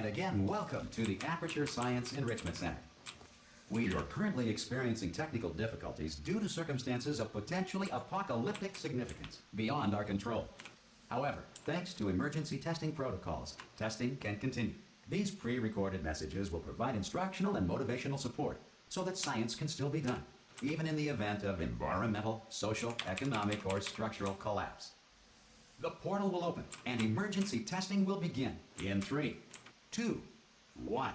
And again, welcome to the Aperture Science Enrichment Center. We are currently experiencing technical difficulties due to circumstances of potentially apocalyptic significance beyond our control. However, thanks to emergency testing protocols, testing can continue. These pre-recorded messages will provide instructional and motivational support so that science can still be done, even in the event of environmental, social, economic, or structural collapse. The portal will open and emergency testing will begin in 3, 2, 1.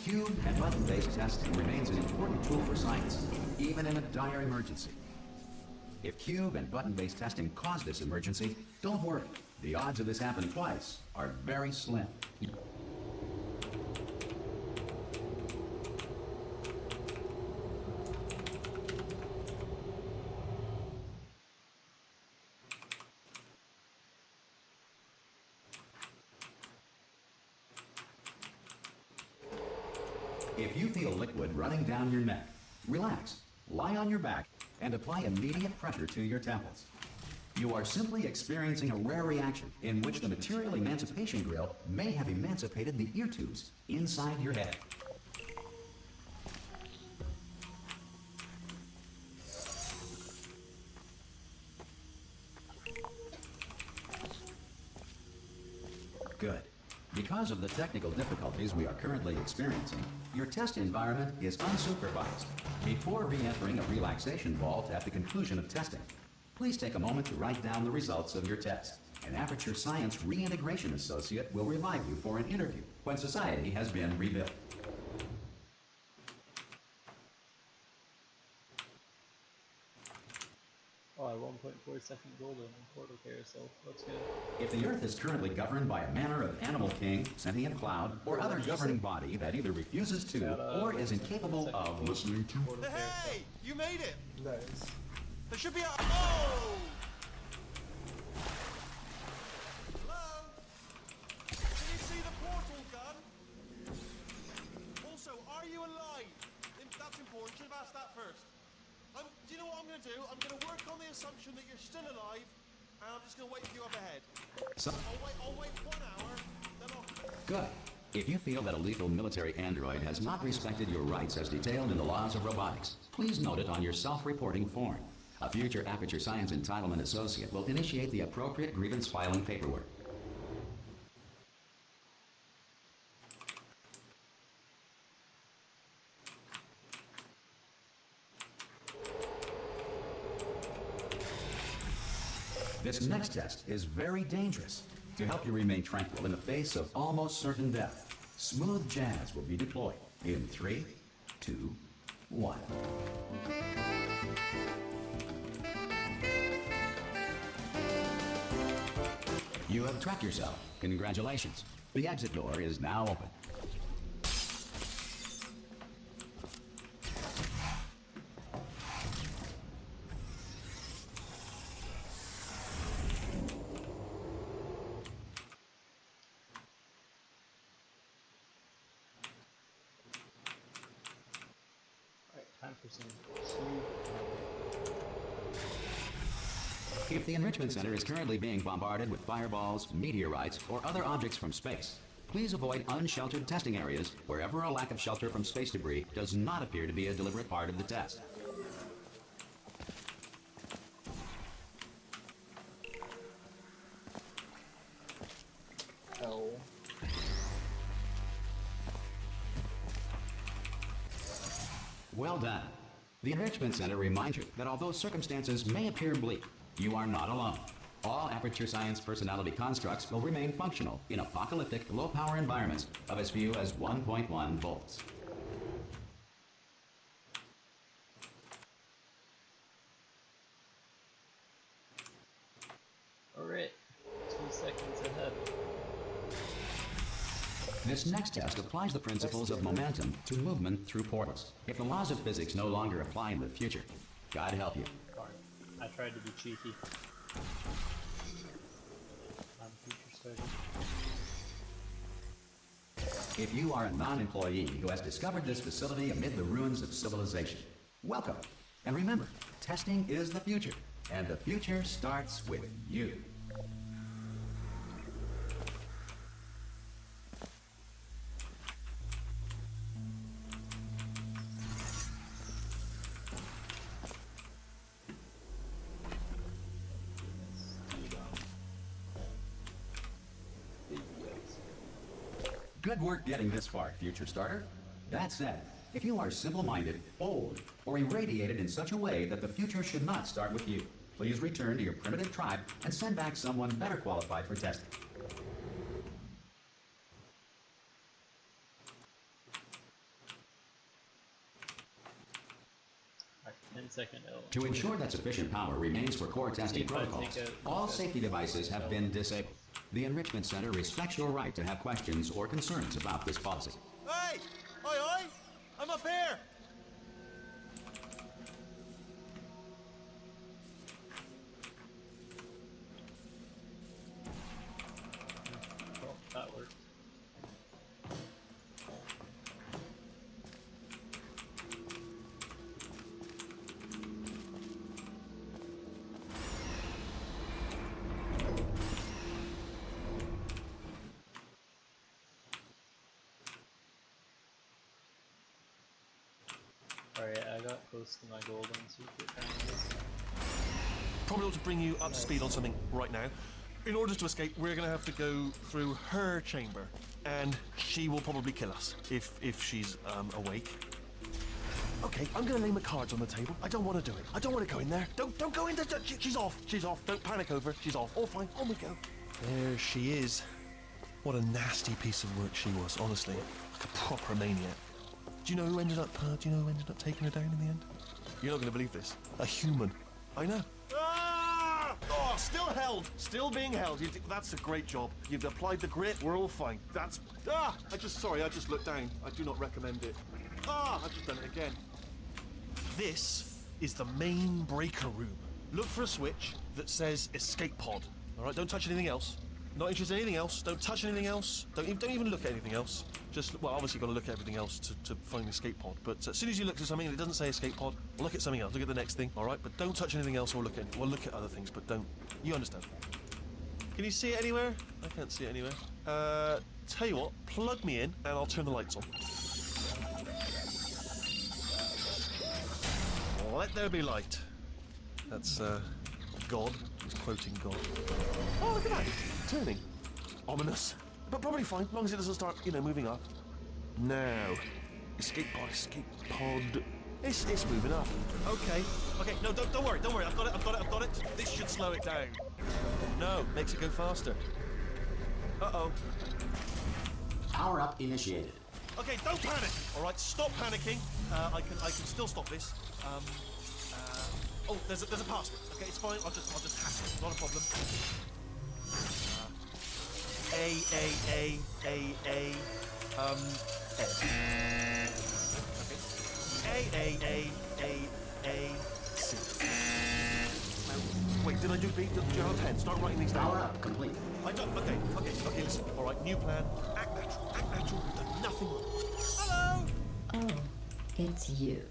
Cube and button-based testing remains an important tool for science, even in a dire emergency. If cube and button-based testing cause this emergency, don't worry. The odds of this happening twice are very slim. If you feel liquid running down your neck, relax, lie on your back, and apply immediate pressure to your temples. You are simply experiencing a rare reaction in which the material emancipation grill may have emancipated the ear tubes inside your head. Good. Because of the technical difficulties we are currently experiencing, your test environment is unsupervised. Before re-entering a relaxation vault at the conclusion of testing, please take a moment to write down the results of your test. An Aperture Science Reintegration Associate will revive you for an interview when society has been rebuilt. Oh, 1.4-second golden in portal carousel. That's good. If the Earth is currently governed by a manner of animal king, sentient cloud, or other governing body that either refuses to or is incapable of listening to... Hey! You made it! Nice. There should be a... Oh! Hello? Can you see the portal gun? Also, are you alive? That's important. Should have asked that first. Do you know what I'm going to do? I'm going to work on the assumption that you're still alive, and I'm just going to wait for you up ahead. So, I'll wait 1 hour, then I'll... good. If you feel that a lethal military android has not respected your rights as detailed in the laws of robotics, please note it on your self-reporting form. A future Aperture Science Entitlement Associate will initiate the appropriate grievance filing paperwork. This next test is very dangerous. To help you remain tranquil in the face of almost certain death, smooth jazz will be deployed in 3, 2, 1. You have trapped yourself. Congratulations. The exit door is now open. Time for some smooth. If the Enrichment Center is currently being bombarded with fireballs, meteorites, or other objects from space, please avoid unsheltered testing areas wherever a lack of shelter from space debris does not appear to be a deliberate part of the test. Hell. Well done. The Enrichment Center reminds you that although circumstances may appear bleak, you are not alone. All Aperture Science personality constructs will remain functional in apocalyptic, low-power environments of as few as 1.1 volts. Alright, 2 seconds ahead. This next test applies the principles of momentum to movement through portals. If the laws of physics no longer apply in the future, God help you. Darn. I tried to be cheeky. I'm future study. If you are a non-employee who has discovered this facility amid the ruins of civilization, welcome. And remember, testing is the future. And the future starts with you. Good work getting this far, future starter. That said, if you are simple-minded, bold, or irradiated in such a way that the future should not start with you, please return to your primitive tribe and send back someone better qualified for testing. Alright, 10-second L. To ensure that sufficient power remains for core testing If I protocols, take a- all safety devices have been disabled. The Enrichment Center respects your right to have questions or concerns about this policy. Hey! Oi, oi! I'm up here! Well, that worked. Alright, I got close to my golden secret panels. Probably ought to bring you up to speed on something right now. In order to escape, we're going to have to go through her chamber, and she will probably kill us if she's awake. Okay, I'm going to lay my cards on the table. I don't want to do it. I don't want to go in there. Don't go in there. She's off. She's off. Don't panic over. She's off. All fine. On we go. There she is. What a nasty piece of work she was. Honestly, like a proper maniac. Do you know who ended up? Taking her down in the end? You're not going to believe this. A human. I know. Ah! Oh, still held. Still being held. That's a great job. You've applied the grit. We're all fine. That's... Ah! I just looked down. I do not recommend it. Ah! I've just done it again. This is the main breaker room. Look for a switch that says escape pod. All right, don't touch anything else. Not interested in anything else. Don't touch anything else. Don't even look at anything else. Just, well, obviously you've got to look at everything else to find the escape pod. But as soon as you look at something and it doesn't say escape pod, look at something else. Look at the next thing, all right? But don't touch anything else or look at other things, but don't. You understand. Can you see it anywhere? I can't see it anywhere. Tell you what, plug me in and I'll turn the lights on. Let there be light. That's, God. He's quoting God. Oh, look at that. Turning. Ominous. But probably fine, as long as it doesn't start, moving up. Now. Escape pod. It's moving up. Okay. No, don't worry. I've got it. This should slow it down. No, makes it go faster. Uh-oh. Power up initiated. Okay, don't panic. All right, stop panicking. I can still stop this. Oh, there's a password. Okay, it's fine. I'll just hack it. Not a problem. F. C. Wait, did I do B? Do you have a pen? Start writing these down. Power up complete. I don't. Okay, listen. All right, new plan. Act natural. We've done nothing wrong. Hello. Oh, it's you.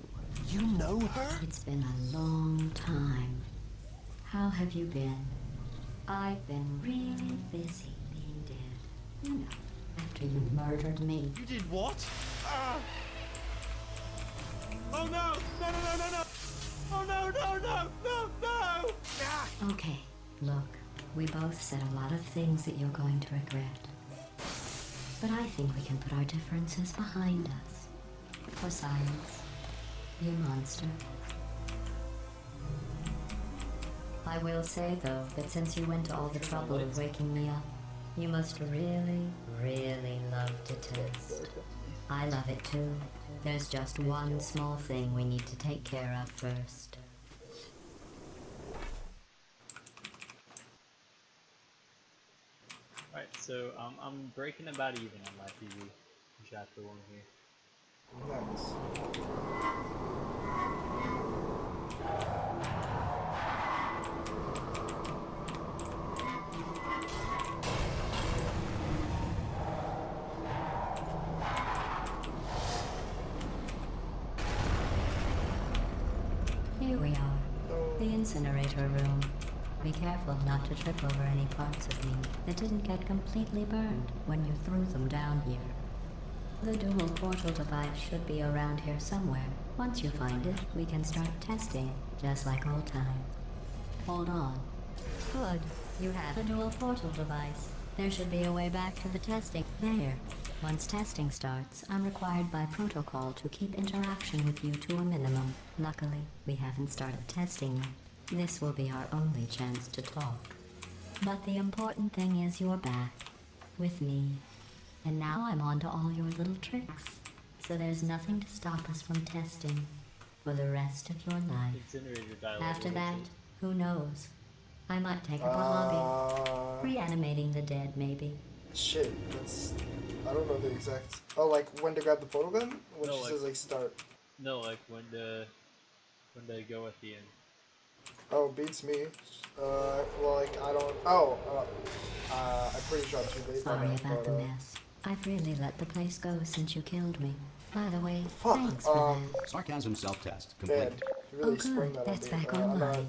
You know her? It's been a long time. How have you been? I've been really busy being dead. You know, after you murdered me. You did what? Ah! Oh no! No! Oh no! Ah! Okay, look, we both said a lot of things that you're going to regret. But I think we can put our differences behind us. For science, you monster. I will say, though, that since you went to all the trouble of waking me up, you must really, really love to test. I love it too. There's just one small thing we need to take care of first. Alright, so I'm breaking about even on my TV. Chapter 1 here. Nice. Here we are. The incinerator laboratory room. Be careful not to trip over any parts of me that didn't get completely burned when you threw them down here. The dual portal device should be around here somewhere. Once you find it, we can start testing, just like old times. Hold on. Good. You have a dual portal device. There should be a way back to the testing. There. Once testing starts, I'm required by protocol to keep interaction with you to a minimum. Luckily, we haven't started testing yet. This will be our only chance to talk. But the important thing is you're back. With me. And now I'm on to all your little tricks. So there's nothing to stop us from testing for the rest of your life. Incinerator dialogue. After that, who knows? I might take up a hobby. Reanimating the dead, maybe. Shit, that's... I don't know the exact... Oh, like when to grab the portal gun? When No, she like- says like start. No, like when they go at the end. Oh, beats me. Well, like I don't... Oh, I'm pretty sure I'm too late. Sorry on that, about the but, mess. I've really let the place go since you killed me. By the way, Fuck, thanks for that. Sarcasm self-test Man, complete. you really Oh sprung good, that that's on me. back I'm not- online.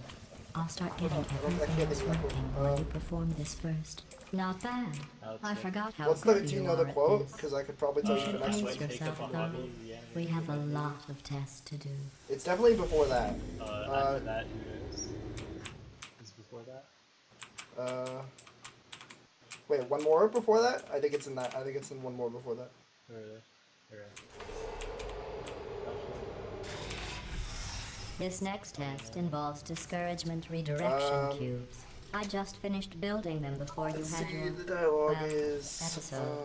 I'll start getting I can't everything else think of that working one. while you perform this first. Not bad. That's I it. forgot how What's the... good Do you you know are the at quote? this. Because I could probably tell You you should the next pace one. Take yourself up on though. hobby, yeah. We have a lot of tests to do. It's definitely before that. After that, who knows? Is before that? Wait, one more before that? I think it's in that. I think it's in one more before that. Or This next test involves discouragement redirection Um, cubes. I just finished building them before you Let's had see, your... the dialogue well, is... episode.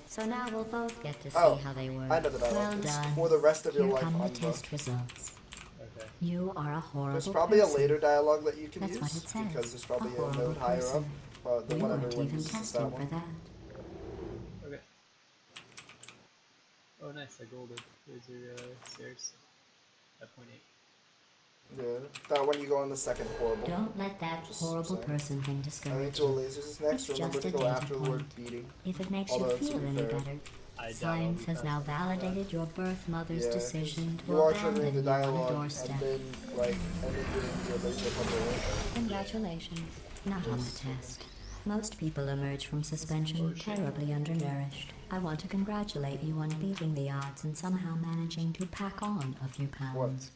So now we'll both get to see Oh, how they work. I know the dialogue. Well It's done. for the rest of your Here life come the on the... test results. okay. You are a horrible There's probably a person. later dialogue that you can That's use, what it says. because there's probably A a horrible node higher person. up, but the We one weren't everyone even uses is testing that for one. that. Okay. Oh, nice. I golded. Here's your stairs. At point 8. Yeah, that one you go on the second horrible. Don't let that Just horrible saying. person thing I think discourage dual you. lasers is next. It's Remember just to a go data after the word point. beating. If it makes Although, you to feel be any fair, better, I science has now faster than that. validated your birth mother's Yeah, 'cause decision to you are abandon triggering the you on a dialogue doorstep. and then like editing your laser puzzle. Congratulations. Not on the test. Most people emerge from suspension terribly undernourished. I want to congratulate you on beating the odds and somehow managing to pack on a few pounds.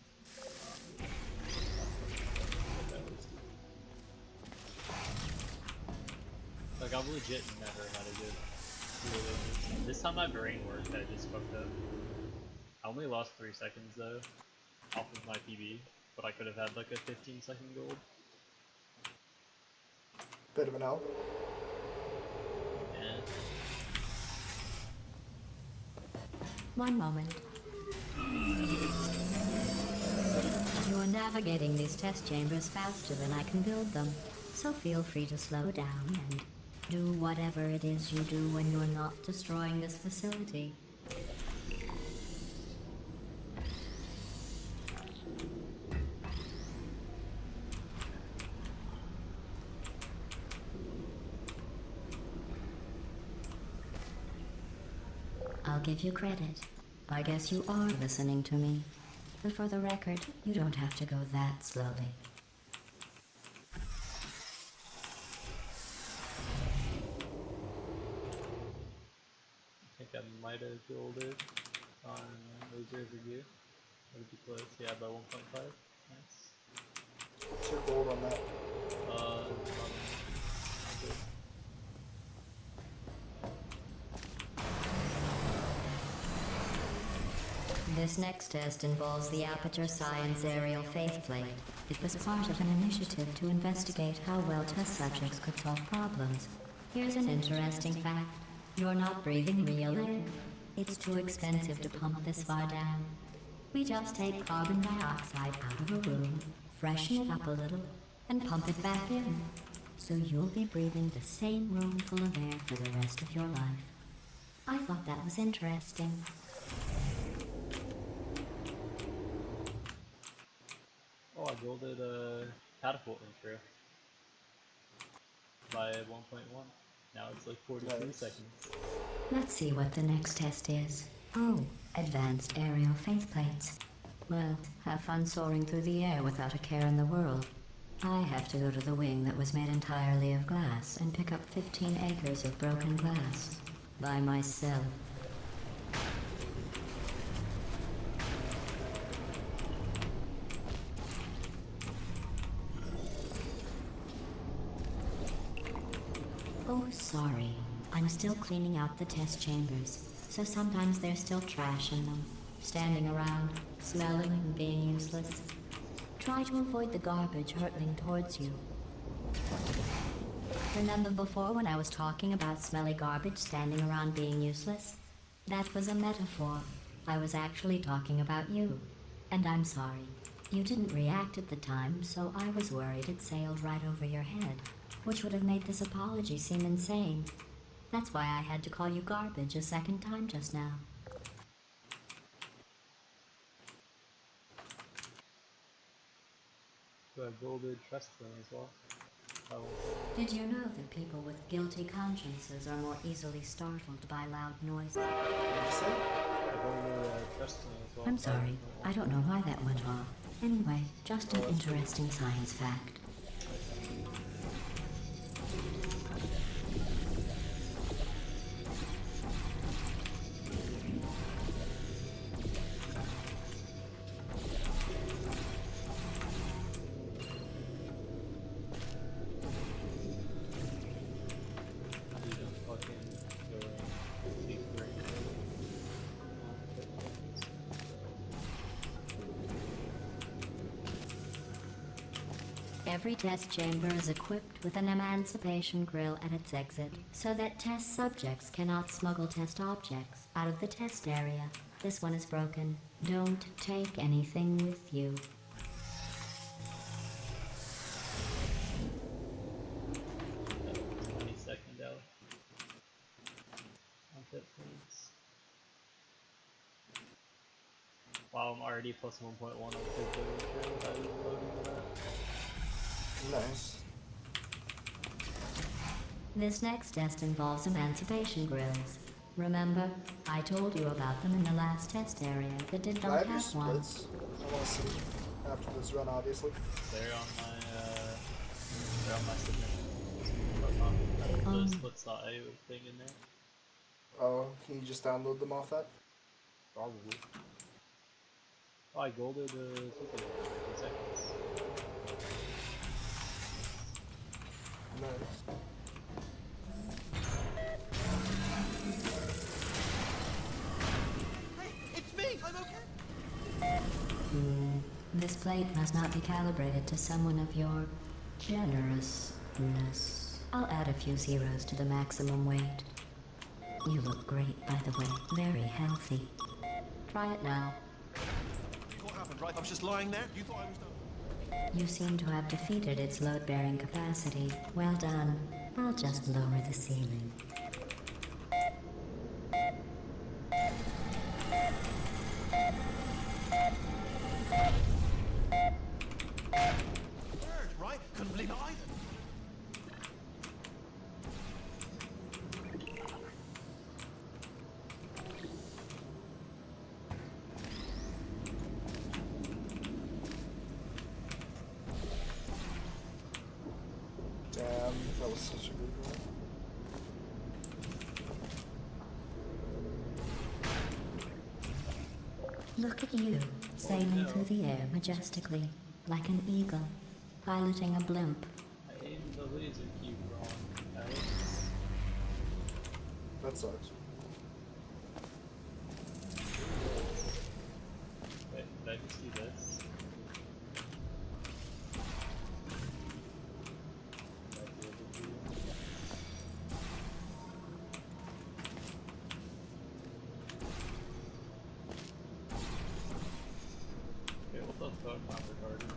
Like, I've legit never had a good dual lasers. This time my brain worked, I just fucked up. I only lost 3 seconds though, off of my PB, but I could have had like a 15-second gold. Bit of an L. And One moment. You are navigating these test chambers faster than I can build them, so feel free to slow down and do whatever it is you do when you're not destroying this facility. I'll give you credit. I guess you are listening to me. But for the record, you don't have to go that slowly. I think I might have golded on laser review. Would be close, yeah, by 1.5. Nice. What's your gold on that? Good. This next test involves the Aperture Science Aerial Faithplate. It was part of an initiative to investigate how well test subjects could solve problems. Here's an interesting fact. You're not breathing real air. It's too expensive to pump this far down. We just take carbon dioxide out of a room, freshen it up a little, and pump it back in. So you'll be breathing the same room full of air for the rest of your life. I thought that was interesting. Oh, I golded a catapult intro by 1.1. Now it's like 42 Nice. seconds. Let's see what the next test is. Oh, advanced aerial faithplates. Well, have fun soaring through the air without a care in the world. I have to go to the wing that was made entirely of glass and pick up 15 acres of broken glass. By myself. Oh, sorry. I'm still cleaning out the test chambers, so sometimes there's still trash in them, standing around, smelling and being useless. Try to avoid the garbage hurtling towards you. Remember before when I was talking about smelly garbage standing around being useless? That was a metaphor. I was actually talking about you. And I'm sorry. You didn't react at the time, so I was worried it sailed right over your head, which would have made this apology seem insane. That's why I had to call you garbage a second time just now. Do I golded trust them as well? Oh, Did you know that people with guilty consciences are more easily startled by loud noises? What did you say? I golded trust them as well. I'm sorry, I don't know why that went off. Anyway, just an interesting science fact. You don't fucking go around take brain. Every test chamber is equipped with an emancipation grill at its exit, so that test subjects cannot smuggle test objects out of the test area. This one is broken. Don't take anything with you. 22nd out. On hit points. Wow, I'm already plus 1.1 on physical without even loading that. Nice. This next test involves emancipation grills. Remember, I told you about them in the last test area that did Can I not have your have one. splits? I want to see after this run, obviously. They're on my submission. The splits.io thing in there. Oh, can you just download them off that? Probably. Oh, I golded super 2 seconds. Nice. It's me! I'm okay! This plate must not be calibrated to someone of your generousness. I'll add a few zeros to the maximum weight. You look great, by the way. Very healthy. Try it now. What happened, right? I was just lying there. You thought I was done. You seem to have defeated its load-bearing capacity. Well done. I'll just lower the ceiling. Word, right? Couldn't believe it either. Damn, that was such a good one. Look at you, sailing through the air majestically, like an eagle, piloting a blimp. I aimed the laser cube wrong, Alex. That sucks. Wait, did I just do this? Did I be able to do it? Okay, what the fuck, I'm retarded.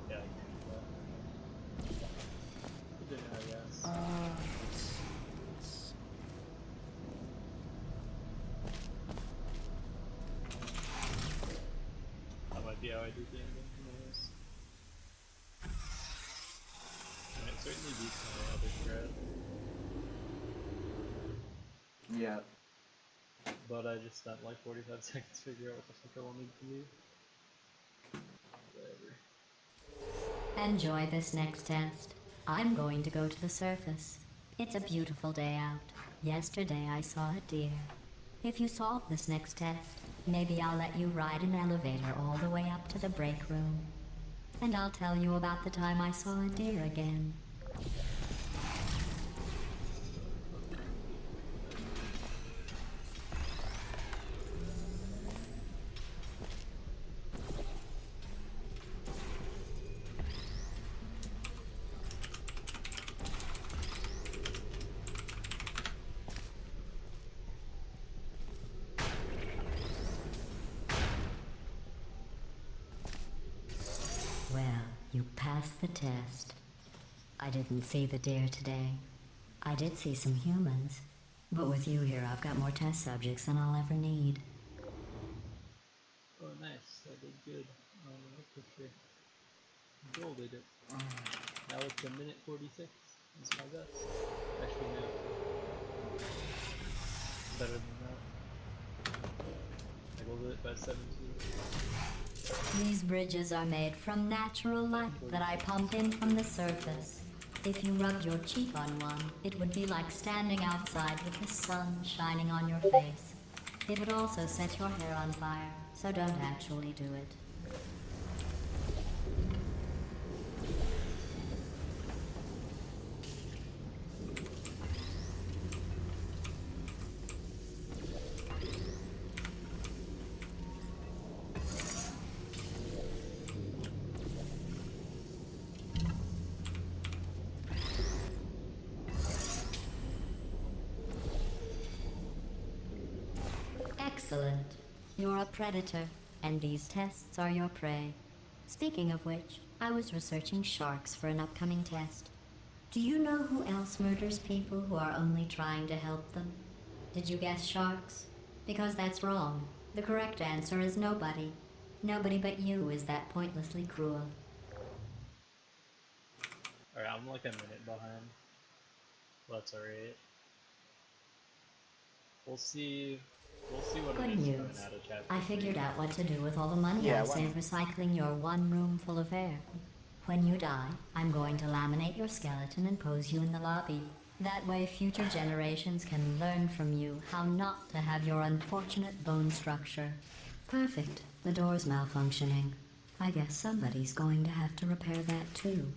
Yeah, I can do that. Good to know, I guess. That might be how I do gambling, who knows. And it certainly beats my other strat. yet. But I just spent like 45 seconds to figure out what the fuck I wanted to do. Whatever. Enjoy this next test. I'm going to go to the surface. It's a beautiful day out. Yesterday I saw a deer. If you solve this next test, maybe I'll let you ride an elevator all the way up to the break room. And I'll tell you about the time I saw a deer again. Well, you passed the test. I didn't see the deer today. I did see some humans. But with you here, I've got more test subjects than I'll ever need. Oh, nice. I did good. That's for sure. Joel did it. Now it's a minute 46. That's my best. Actually, no. Better than that. I rolled it by 17. These bridges are made from natural light that I pump in from the surface. If you rubbed your cheek on one, it would be like standing outside with the sun shining on your face. It would also set your hair on fire, so don't actually do it. Excellent. You're a predator, and these tests are your prey. Speaking of which, I was researching sharks for an upcoming test. Do you know who else murders people who are only trying to help them? Did you guess sharks? Because that's wrong. The correct answer is nobody. Nobody but you is that pointlessly cruel. Alright, I'm like a minute behind. Well, that's alright. We'll see what Good it is news. coming out of chapter I 3. figured out what to do with all the money Yeah, I why saved recycling your one room full of air. When you die, I'm going to laminate your skeleton and pose you in the lobby. That way future generations can learn from you how not to have your unfortunate bone structure. Perfect. The door's malfunctioning. I guess somebody's going to have to repair that too.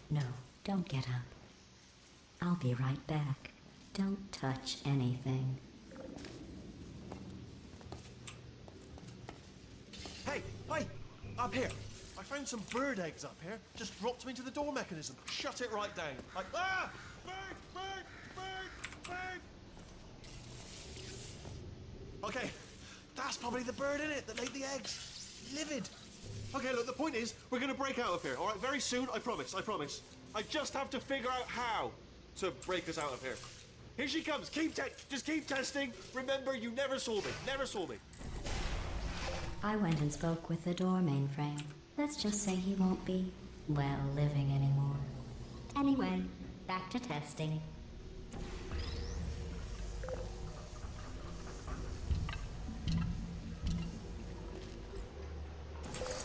No, don't get up. I'll be right back. Don't touch anything. Hey, hey, up here. I found some bird eggs up here. Just dropped them into the door mechanism. Shut it right down. Like, ah! Bird, bird, bird, bird! Okay, that's probably the bird in it that laid the eggs. Livid. Okay, look, the point is, we're gonna break out of here, all right? Very soon, I promise, I promise. I just have to figure out how to break us out of here. Here she comes. Just keep testing. Remember, you never saw me. Never saw me. I went and spoke with the door mainframe. Let's just say he won't be, well, living anymore. Anyway, back to testing.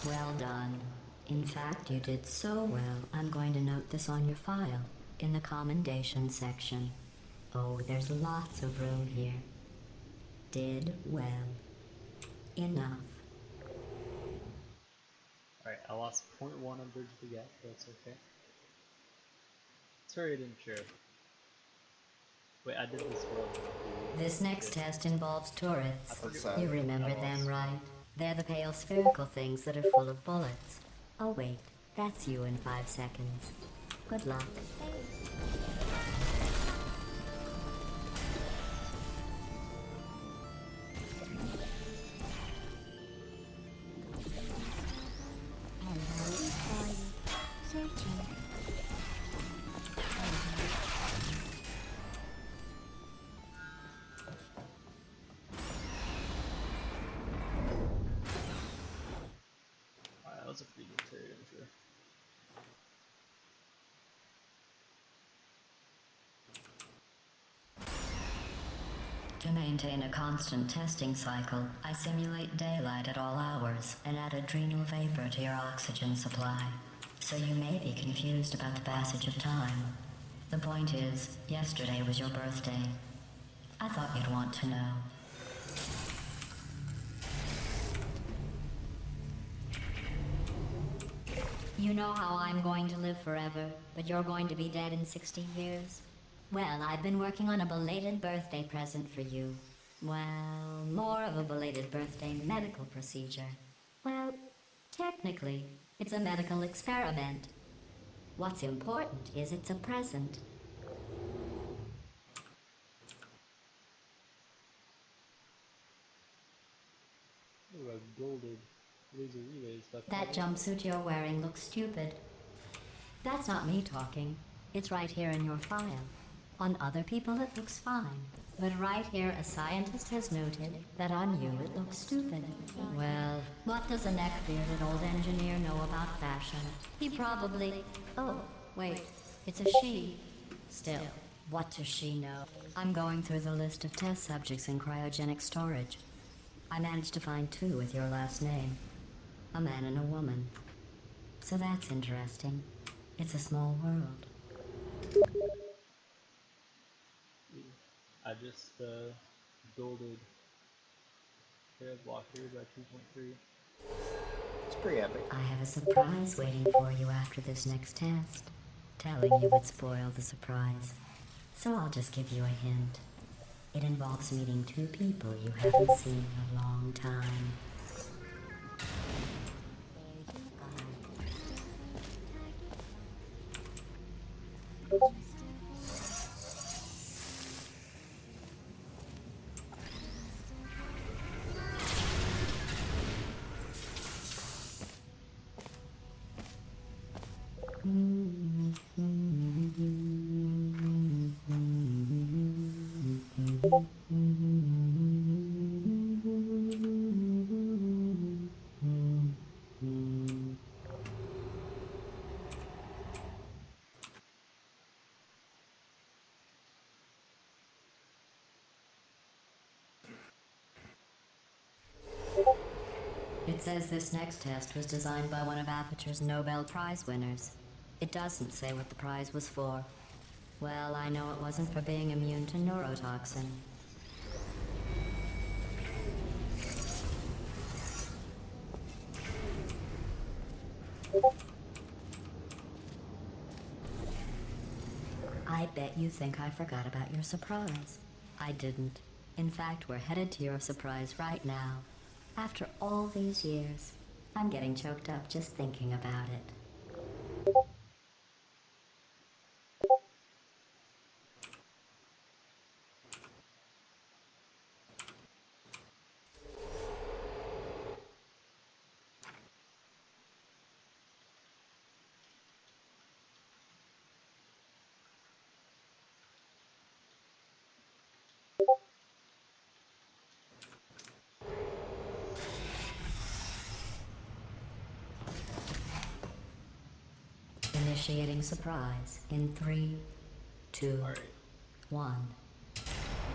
Well done. In fact, you did so well, I'm going to note this on your file, in the commendation section. Oh, there's lots of room here. Did well. Enough. Alright, I lost 0.1 on Bridge to the Gap, but that's okay. Sorry I didn't share. Wait, I did this well. This next test involves turrets. That's You sad. remember them, right? They're the pale spherical things that are full of bullets. Oh wait, that's you in 5 seconds. Good luck. Alright, that was a pretty good turret, I'm sure. To maintain a constant testing cycle, I simulate daylight at all hours and add adrenal vapor to your oxygen supply. So you may be confused about the passage of time. The point is, yesterday was your birthday. I thought you'd want to know. You know how I'm going to live forever, but you're going to be dead in 60 years? Well, I've been working on a belated birthday present for you. Well, more of a belated birthday medical procedure. Well, technically, it's a medical experiment. What's important is it's a present. Ooh, a golded laser relay stuff. That jumpsuit you're wearing looks stupid. That's not me talking. It's right here in your file. On other people it looks fine. But right here a scientist has noted that on you it looks stupid. Well, what does a neck-bearded old engineer know about fashion? He probably... Oh, wait. It's a she. Still, what does she know? I'm going through the list of test subjects in cryogenic storage. I managed to find 2 with your last name. A man and a woman. So that's interesting. It's a small world. I just golded hair blocker by 2.3. It's pretty epic. I have a surprise waiting for you after this next test. Telling you would spoil the surprise. So I'll just give you a hint. It involves meeting 2 people you haven't seen in a long time. It says this next test was designed by one of Aperture's Nobel Prize winners. It doesn't say what the prize was for. Well, I know it wasn't for being immune to neurotoxin. I bet you think I forgot about your surprise. I didn't. In fact, we're headed to your surprise right now. After all these years, I'm getting choked up just thinking about it. Initiating surprise in 3, 2, Alright. 1.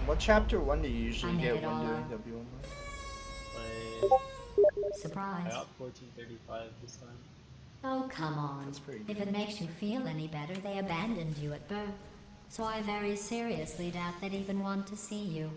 What chapter 1 do you usually I made get it when all doing up. W1? I Surprise. got 1435 this time. Oh, come on. That's pretty If good. it makes you feel any better, they abandoned you at birth. So I very seriously doubt they'd even want to see you.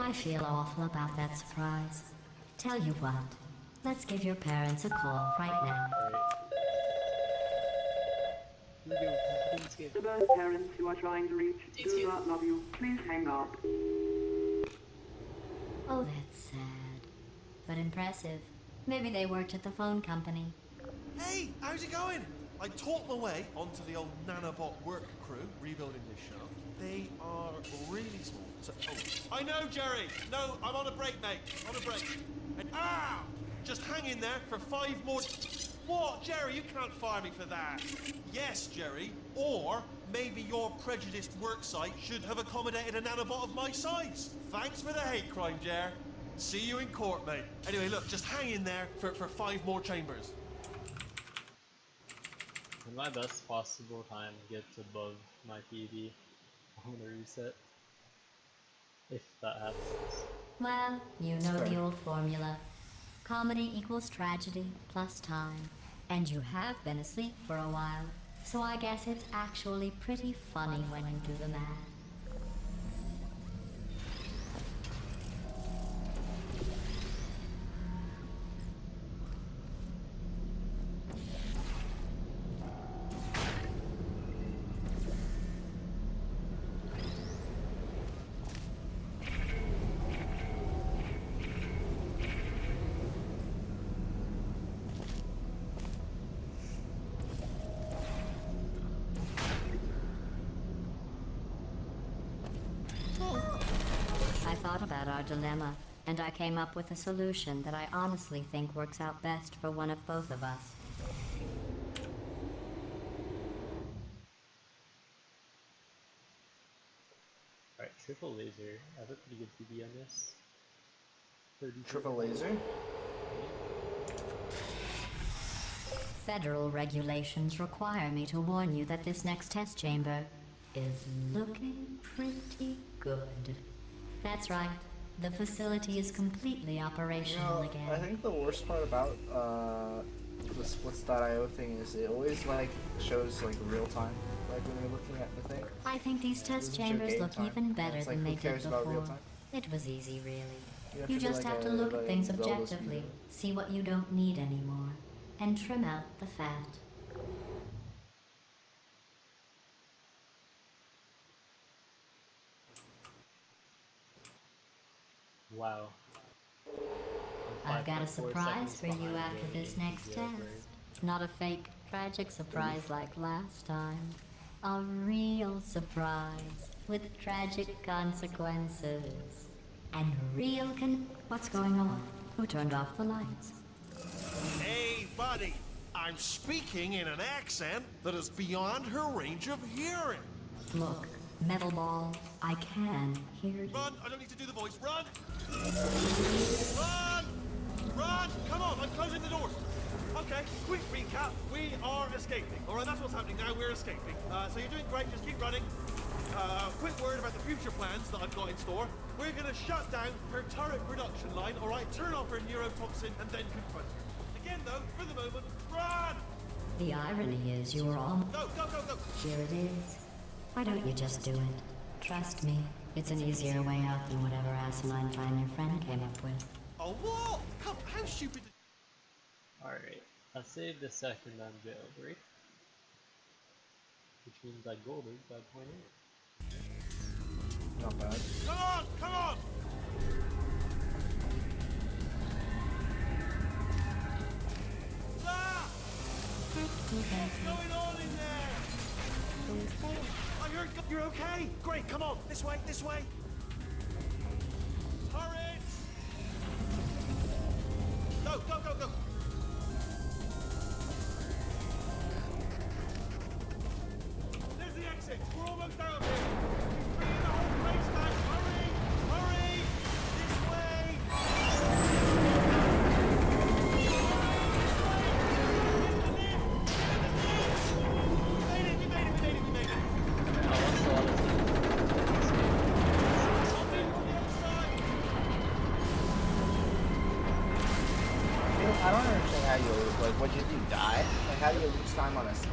I feel awful about that surprise. Tell you what, let's give your parents a call right now. Alright. Here we go. Confidence game. To those parents you are trying to reach do not love you. Please hang up. Oh, that's sad. But impressive. Maybe they worked at the phone company. Hey, how's it going? I taught my way onto the old nanobot work crew rebuilding this shaft. They are really small. So, oh, I know, Jerry. No, I'm on a break, mate. On a break. And, just hang in there for 5 more... What, Jerry? You can't fire me for that. Yes, Jerry. Or maybe your prejudiced worksite should have accommodated a nanobot of my size. Thanks for the hate crime, Jer. See you in court, mate. Anyway, look, just hang in there for 5 more chambers. In my best possible time gets above my PB, I'm gonna reset. If that happens. Well, you know Sorry. the old formula. Comedy equals tragedy plus time. And you have been asleep for a while, so I guess it's actually pretty funny when you do the math. I thought about our dilemma, and I came up with a solution that I honestly think works out best for one of both of us. Alright, triple laser. I have a pretty good PB on this. 30. Triple laser? Federal regulations require me to warn you that this next test chamber is looking pretty good. That's right. The facility is completely You operational know, again. I think the worst part about the splits.io thing is it always like shows like real time, like when you're looking at the thing. I think these test Doesn't show chambers game look time. even better It's like, than who they did cares about real before. time? It was easy, really. have You to do just like have to a- look at like things Zelda objectively, speed. see what you don't need anymore, and trim out the fat. Wow. I've got a 5.4 surprise seconds for you behind after the this next PB test. upgrade. Not a fake, tragic surprise like last time. A real surprise with tragic consequences. And What's going on? Who turned off the lights? Hey, buddy. I'm speaking in an accent that is beyond her range of hearing. Look, Metal Ball, I can hear you. Run! I don't need to do the voice. Run! Run! Run! Come on, I'm closing the doors. Okay, quick recap. We are escaping. All right, that's what's happening now. We're escaping. So you're doing great. Just keep running. Quick word about the future plans that I've got in store. We're gonna shut down her turret production line. All right, turn off her neurotoxin and then confront her. Again, though, for the moment, run! The irony is you were all... Go, go, go, go! Here it is. Why don't you just do it? Trust me, it's an easier way out than whatever asinine plan your friend came up with. Oh, what? Come, how stupid? Alright, I saved a second on jailbreak. Which means I golded by 0.8. Not bad. Come on, come on! Ah! What's going on in there? Oh, you're okay. Great, come on, this way, this way. Turrets! Go, go, go, go. There's the exit. We're almost out of here. Bring in the whole place back. Hurry! Hurry! This way! We made it! I lost a lot of time. On the other side! I don't understand how you like. What did you die? Like, how do you lose time on a ski?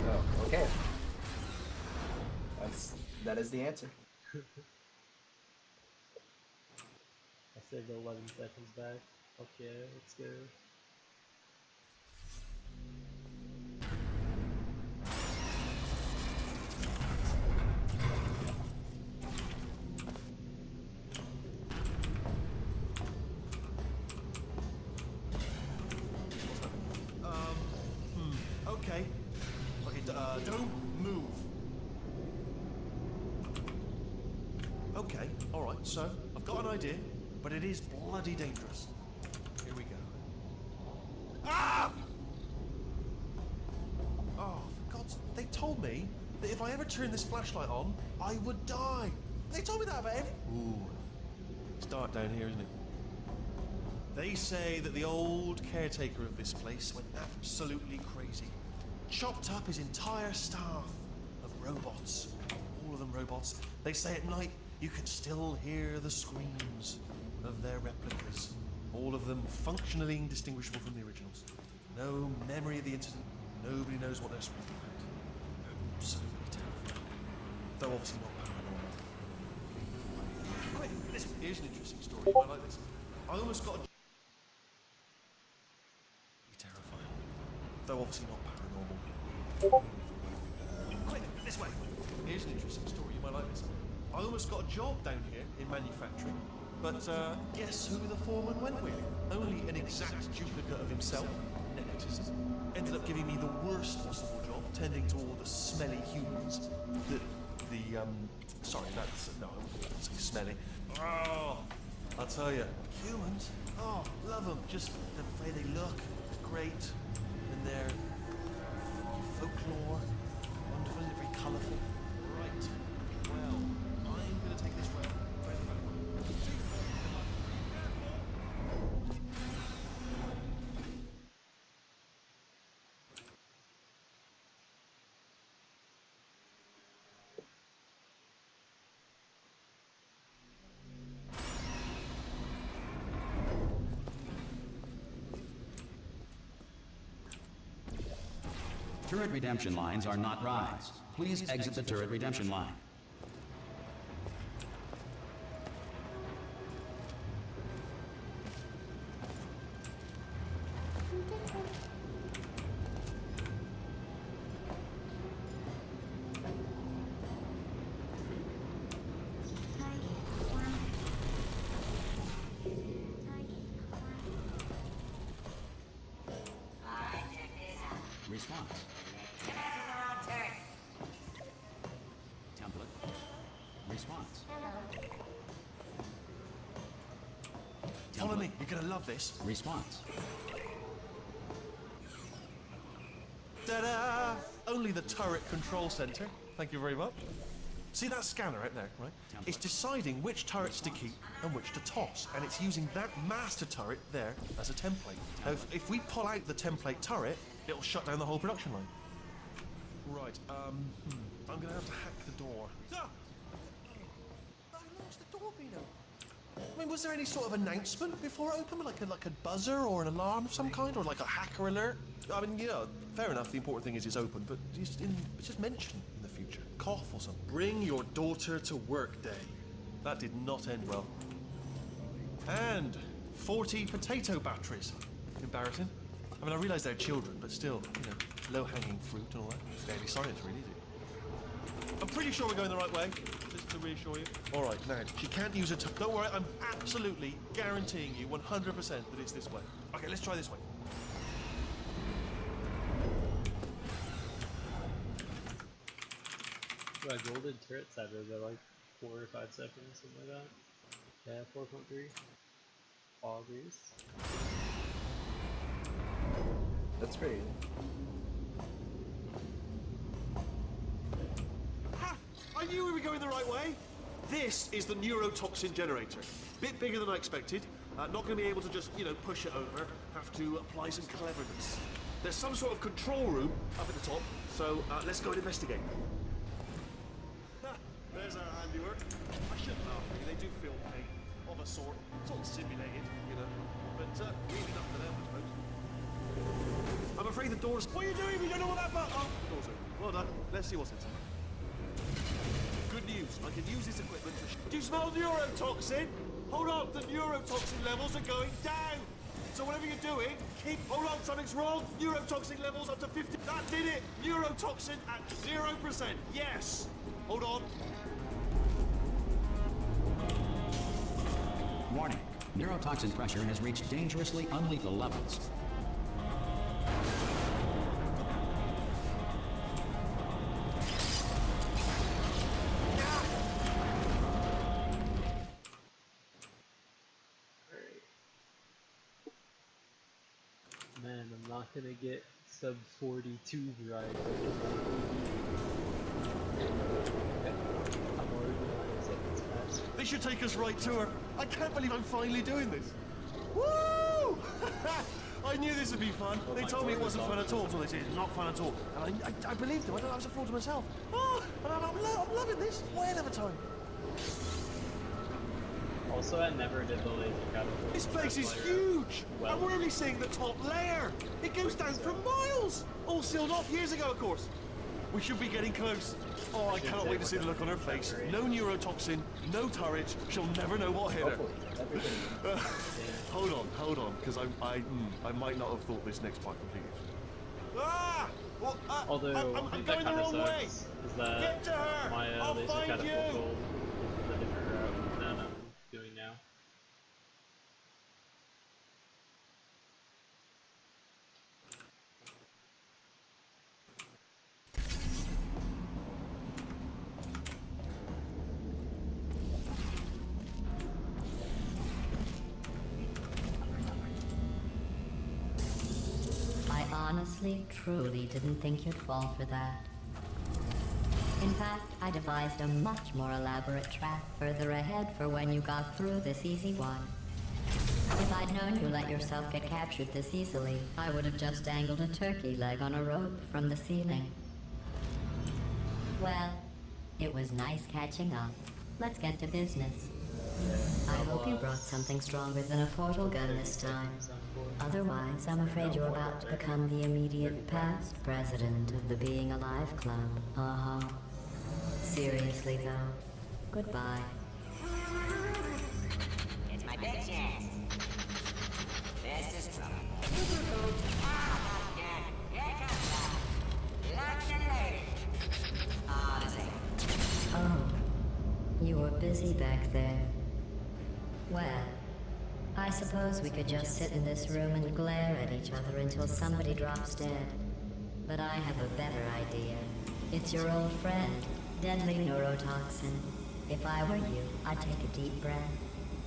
Oh, okay. That is the answer. I saved 11 seconds back. Okay, let's go. Okay. Okay, don't move. Okay, alright, so I've got an idea, but it is bloody dangerous. Here we go. told me that if I ever turned this flashlight on, I would die. They told me that about every... Ooh. It's dark down here, isn't it? They say that the old caretaker of this place went absolutely crazy. Chopped up his entire staff of robots. All of them robots. They say at night you can still hear the screams of their replicas. All of them functionally indistinguishable from the originals. No memory of the incident. Nobody knows what they're screaming about. Absolutely terrifying. Though obviously not paranormal. Quick, listen, here's an interesting story. You might like this. I almost got a... Terrifying. Though obviously not paranormal. Quick, this way. Here's an interesting story. You might like this. I almost got a job down here in manufacturing, but guess who the foreman went with? Only an exact duplicate of himself. Nepotism. Ended up giving me the worst possible job, tending to all the smelly humans. Sorry, that's no, that's smelly. Oh, I'll tell you, humans. Oh, love them. Just the way they look, great, and their folklore, wonderful, and very colourful. Right. Well, I'm going to take this way. Turret redemption lines are not rides. Please exit the turret redemption line. Response. Template. Response. Follow Template. me. You're going to love this. Response. Ta-da! Only the turret control center. Thank you very much. See that scanner out there, right? Template. It's deciding which turrets to keep and which to toss, and it's using that master turret there as a template. Now, if we pull out the template turret, it'll shut down the whole production line. Right, I'm gonna have to hack the door. Ah! I lost the door, Bino. I mean, was there any sort of announcement before it opened, like a buzzer or an alarm of some kind, or like a hacker alert? I mean, you know, fair enough. The important thing is it's open, but just mention in the future, cough or something. Bring your daughter to work day. That did not end well. And 40 potato batteries. Embarrassing. I mean, I realise they're children, but still, you know, low-hanging fruit and all that. Barely science, really, is it? I'm pretty sure we're going the right way, just to reassure you. All right, now, she can't use her... Don't worry, I'm absolutely guaranteeing you 100% that it's this way. Okay, let's try this way. Right, golden turret cyber, they're like 4 or 5 seconds, something like that. Yeah, 4.3. All agrees. That's pretty good. Ha! I knew we were going the right way. This is the neurotoxin generator. Bit bigger than I expected. Not going to be able to just, you know, push it over. Have to apply some cleverness. There's some sort of control room up at the top, so let's go and investigate. Ha! There's our handiwork. I shouldn't laugh, really. They do feel pain of a sort. It's all simulated, you know. But really enough for them, I suppose. I'm afraid the door's... What are you doing? We don't know what that button... Oh, the door's open. Well done. Let's see what's inside. Good news. I can use this equipment to... Do you smell neurotoxin? Hold on. The neurotoxin levels are going down. So whatever you're doing, keep... Hold on. Something's wrong. Neurotoxin levels up to 50... That did it. Neurotoxin at 0%. Yes. Hold on. Warning. Neurotoxin pressure has reached dangerously unlethal levels. Man, man, I'm not gonna get sub 42 right. Okay. I'm already 9 seconds past. This should take us right to her. I can't believe I'm finally doing this. Woo! I knew this would be fun. They told me it wasn't fun at all, so they said it's not fun at all. And I believed them. I was a fool to myself. Oh, and I'm loving this. Whale of a time. Also, I never did the laser catapult. This place is player. huge. Well. And we're only seeing the top layer. It goes down for miles. All sealed off years ago, of course. We should be getting close. Oh, I cannot wait to see the look on her face. No neurotoxin, no turret. She'll never know what hit her. Hopefully, everybody. Hold on, because I might not have thought this next part completely. Ah! Well, Although, I'm I think going that the kind of wrong way. sucks, is that Get to her! my I'll laser find catapult you! gold is a different route than I'm doing now. I honestly, truly didn't think you'd fall for that. In fact, I devised a much more elaborate trap further ahead for when you got through this easy one. If I'd known you let yourself get captured this easily, I would have just dangled a turkey leg on a rope from the ceiling. Well, it was nice catching up. Let's get to business. I hope you brought something stronger than a portal gun this time. Otherwise, I'm afraid you're about to become the immediate past president of the Being Alive Club. Uh-huh. Seriously, though. Goodbye. It's my big chance. This is trouble. Ah, not again. Here comes that. London lady. Honestly. Oh, you were busy back there. Well, I suppose we could just sit in this room and glare at each other until somebody drops dead. But I have a better idea. It's your old friend, deadly neurotoxin. If I were you, I'd take a deep breath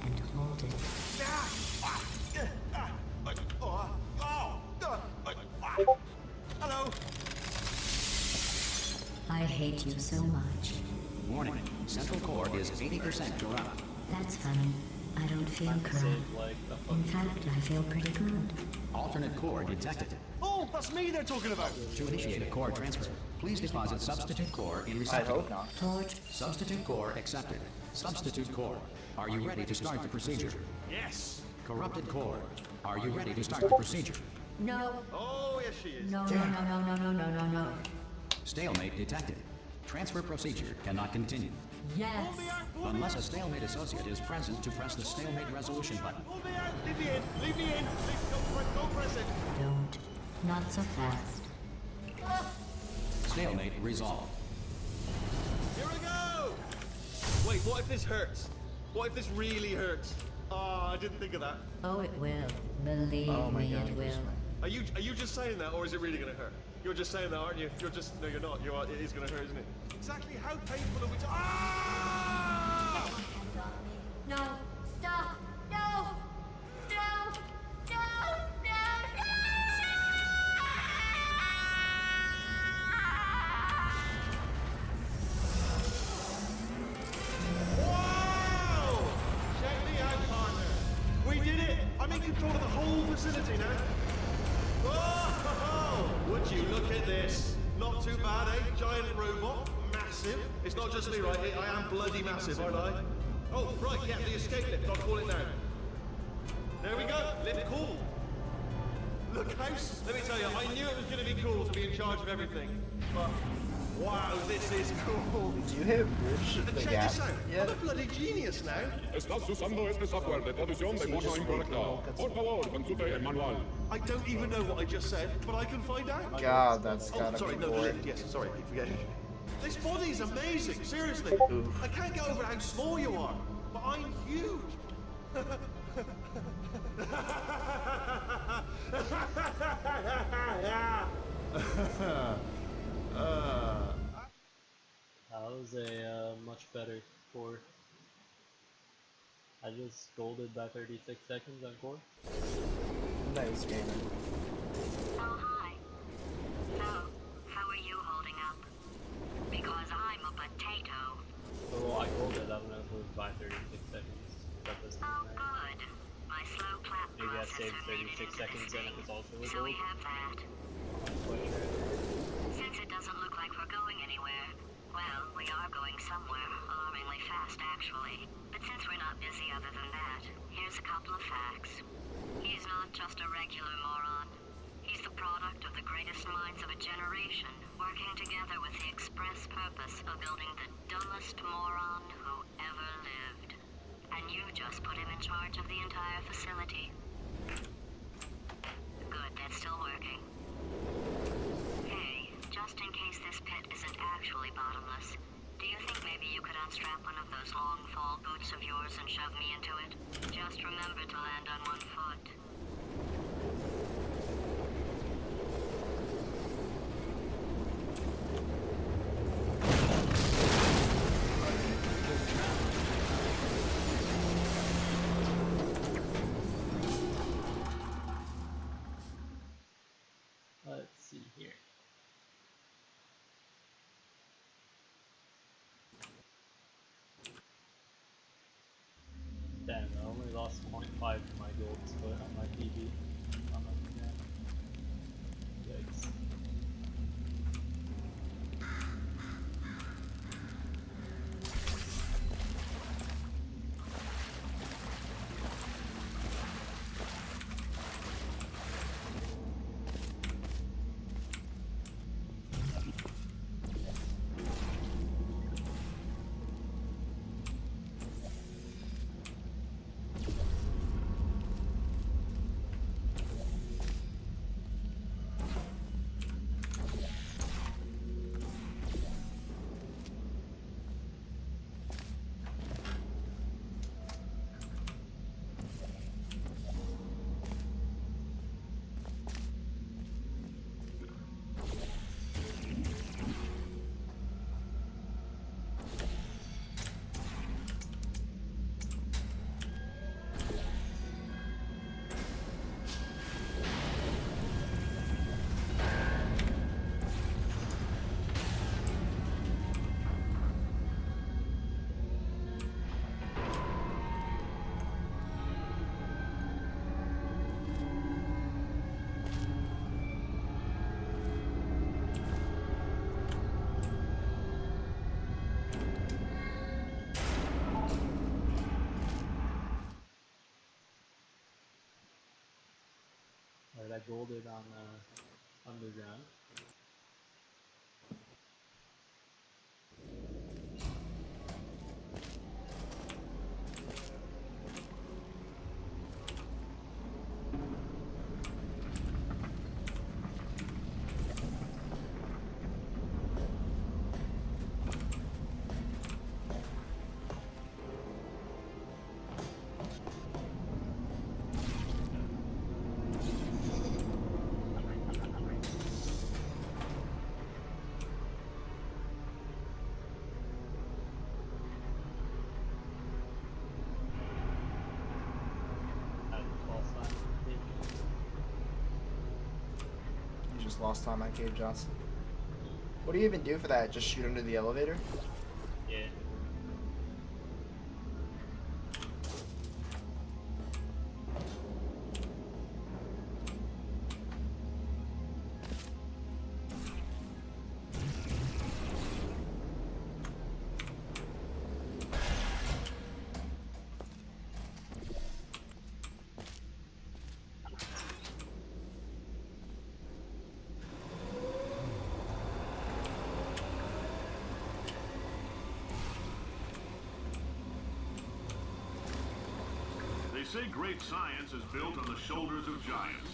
and hold it. Hello. I hate you so much. Warning, central core is 80% corrupt. That's funny. I don't feel corrupt. Save like a In fucking fact, I feel pretty good. Alternate core detected. Oh, that's me they're talking about. To initiate a core transfer, please deposit substitute core in I receptacle. hope not. Torch, Substitute core accepted. Substitute core, are you ready to start the procedure? Yes. Corrupted core, are you ready to start the procedure? no, Oh, yes, she is. no, no, no, no, no, no, no, no. Stalemate detected. Transfer procedure cannot continue. Yes. Unless a stalemate associate is present to press the stalemate resolution button. Pull me out. Leave me in. Leave me in. Don't press it. Don't. Not so fast. Stalemate resolved. Here we go. Wait, what if this hurts? What if this really hurts? Ah, I didn't think of that. Oh, it will. Believe Oh my me, god. it will. Are you just saying that, or is it really gonna hurt? You're just saying that, aren't you? You're just no, you're not. It is gonna hurt, isn't it? Exactly how painful are we? Ah! No, stop! No! No! No! No! Wow! Check me out, partner. We did it. I'm in control of the whole facility now. Oh, would you look at this? Not too bad, eh? Giant robot, massive. It's not just me, right? I am bloody massive, aren't I? Oh, right, yeah, the escape lift. I'll call it now. There we go. Lift cool. Look, house. Let me tell you, I knew it was going to be cool to be in charge of everything. But wow, this is cool. Did you hit Bridge the Check gap this out. yet? I'm a bloody genius now. Estás usando este software de traducción de voz incorrecta. Por favor, consulte el manual. I don't even know what I just said, but I can find out. God, that's Oh, gotta sorry, be no, the boring. lift, yes, sorry, keep forgetting. This body's amazing, seriously. Oof. I can't get over how small you are, but I'm huge. That was a much better core. I just golded by 36 seconds on core. Nice gamer. Oh, hi. So, how are you holding up? Because I'm a potato. Well, I called it. I don't know if it was by 36 seconds. Got this thing Oh, right. good. My slow clap Maybe I saved processor made it 36 into seconds this and thing. it was also a So we gold. have that. I'm quite sure. Since it doesn't look like we're going anywhere, well, we are going somewhere, alarmingly fast actually. But since we're not busy other than that, here's a couple of facts. He's not just a regular moron. He's the product of the greatest minds of a generation, working together with the express purpose of building the dumbest moron who ever lived. And you just put him in charge of the entire facility. Good, that's still working. Hey, just in case this pit isn't actually bottomless, do you think maybe you could unstrap one of those long fall boots of yours and shove me into it? Just remember to land on one foot. Let's see here. Damn, I only lost 0.5 for my gold split on my PB. On my command. Yikes. Alright, I golded on underground. Had the false sign indication. You just lost time on Cave Johnson. What do you even do for that? Just shoot him to the elevator? Yeah. They say great science is built on the shoulders of giants.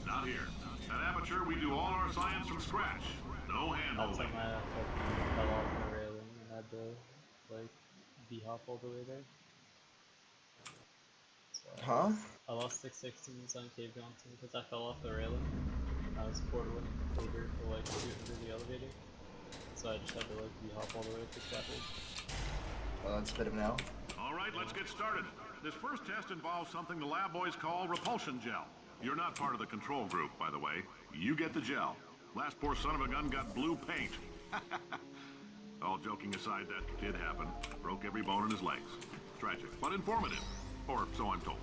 Not here. At Aperture, we do all our science from scratch. No That's hand-holding. when I fucking fell off the railing and had to, like, D-hop all the way there. So Huh? I lost 6/16 on Cave Johnson because I fell off the railing. I was portaling over to, like, shoot through the elevator. So I just had to, like, D-hop all the way to scaffold. Well, that's a bit of an L. All right, let's get started. This first test involves something the lab boys call repulsion gel. You're not part of the control group, by the way. You get the gel. Last poor son of a gun got blue paint. All joking aside, that did happen. Broke every bone in his legs. Tragic, but informative. Or so I'm told.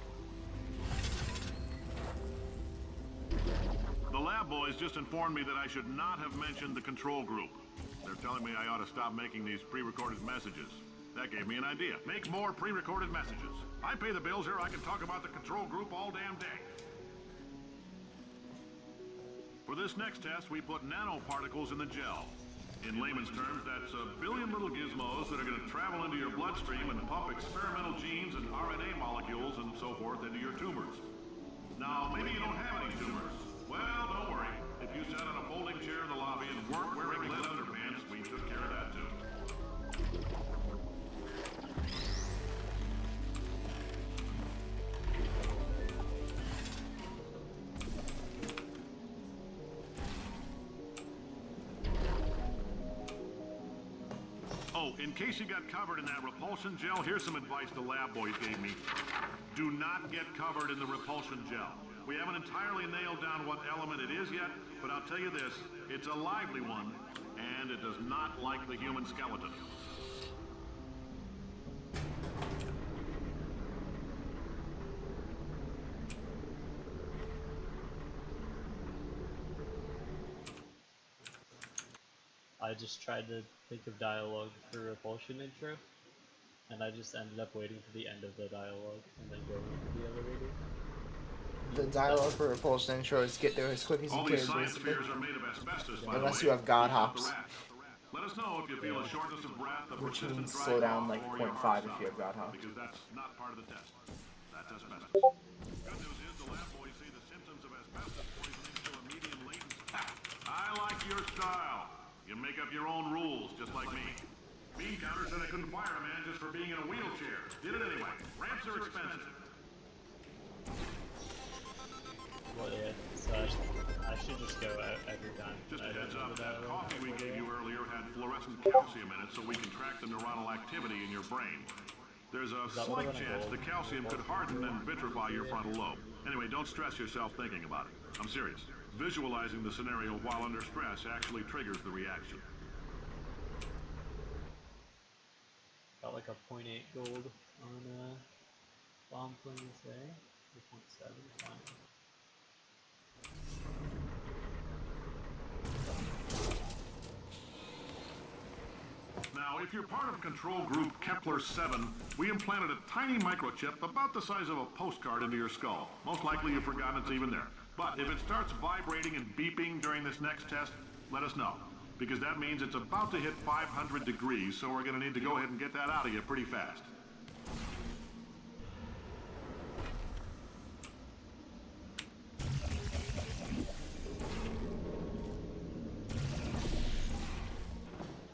The lab boys just informed me that I should not have mentioned the control group. They're telling me I ought to stop making these pre-recorded messages. That gave me an idea. Make more pre-recorded messages. I pay the bills here, I can talk about the control group all damn day. For this next test, we put nanoparticles in the gel. In layman's terms, that's a billion little gizmos that are going to travel into your bloodstream and pump experimental genes and RNA molecules and so forth into your tumors. Now, maybe you don't have any tumors. Well, don't worry. If you sat on a folding chair in the lobby and weren't wearing lead underpants, we took care of that too. Oh, in case you got covered in that repulsion gel, here's some advice the lab boys gave me. Do not get covered in the repulsion gel. We haven't entirely nailed down what element it is yet, but I'll tell you this, it's a lively one, and it does not like the human skeleton. I just tried to think of dialogue for Repulsion intro, and I just ended up waiting for the end of the dialogue and then going into the elevator. The dialogue for Repulsion intro is get there as quick as you All can, these science basically. spheres are made of asbestos, by the Unless way. you have God Keep out the hops. rats. Let us know if you feel a shortness of breath, a Which persistent means dry slow down cough, like or your 0.5 heart if you have stop, God hops. because that's not part of the test. That's asbestos. Good news is the lab boys say the symptoms of asbestos poisoning show a medium latency. I like your style. You make up your own rules, just like me. Bean counter said I couldn't fire a man just for being in a wheelchair. Did it anyway. Ramps are expensive. Well, yeah, so I should just go out every time. Just I a heads don't up, know that that coffee we one. gave you earlier had fluorescent calcium in it so we can track the neuronal activity in your brain. There's a that what slight I chance rolled? the calcium could harden and vitrify your frontal lobe. Anyway, don't stress yourself thinking about it. I'm serious. Visualizing the scenario while under stress actually triggers the reaction. Got like a 0.8 gold on bomb planes there. 2.7, fine. Now, if you're part of control group Kepler-7, we implanted a tiny microchip about the size of a postcard into your skull. Most likely you've forgotten it's even there. But if it starts vibrating and beeping during this next test, let us know. Because that means it's about to hit 500 degrees, so we're going to need to go ahead and get that out of you pretty fast.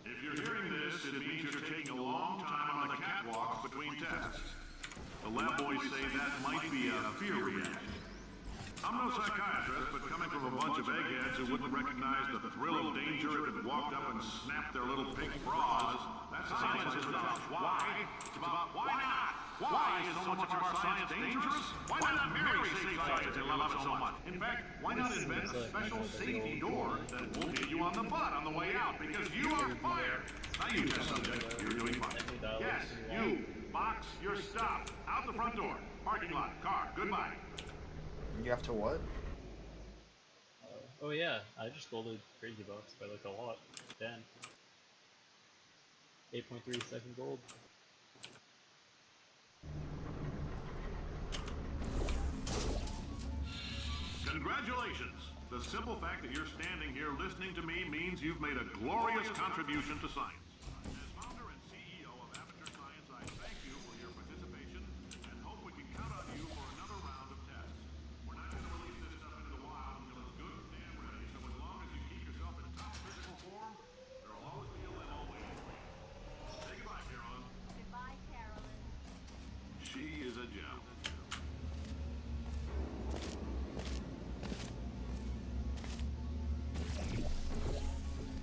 If you're hearing this, it means you're taking a long time on the catwalk between tests. The lab boys say that might be a fear reaction. I'm no psychiatrist, but coming from a bunch of eggheads who wouldn't recognize the thrill of danger if it walked up and snapped their little pink bras, that science isn't about why, it's about why not? Why is so much of our science dangerous? Why not marry safe science and love it so much? In fact, why not invent a special safety door that won't hit you on the butt on the way out because you are fired? Now you test subject, you're doing fine. Yes, you, box, you're stopped. Out the front door. Parking lot, car, goodbye. You have to what? Oh yeah, I just golded Crazy Box by like a lot. 10. 8.3 second gold. Congratulations! The simple fact that you're standing here listening to me means you've made a glorious contribution to science. As founder and CEO of Aperture Science, I thank you for your participation and hope we can count on you for another round of tests. We're not going to release this stuff into the wild until it's good and damn ready, so as long as you keep yourself in top physical form, there will always be a limo waiting for you. Say goodbye, Carolyn. Goodbye, Carolyn. She is a gem.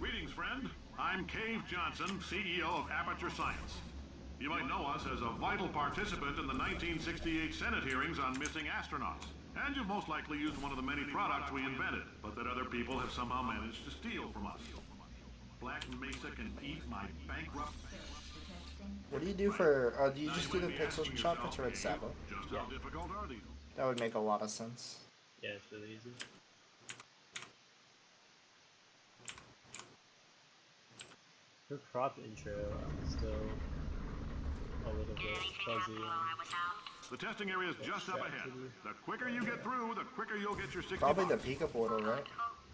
Greetings, friend. I'm Cave Johnson, CEO of Aperture Science. You might know us as a vital participant in the 1968 Senate hearings on missing astronauts. And you've most likely used one of the many products we invented, but that other people have somehow managed to steal from us. Black Mesa can eat my bankrupt... What do you do for? Do you just do the pixel shot for Turret Sabo? Just how difficult are these? That would make a lot of sense. Yeah, it's really easy. For prop intro, I'm still a little bit fuzzy on The testing area is just up ahead. The quicker you get through, the quicker you'll get your 60 Probably the bucks. Pika portal, right?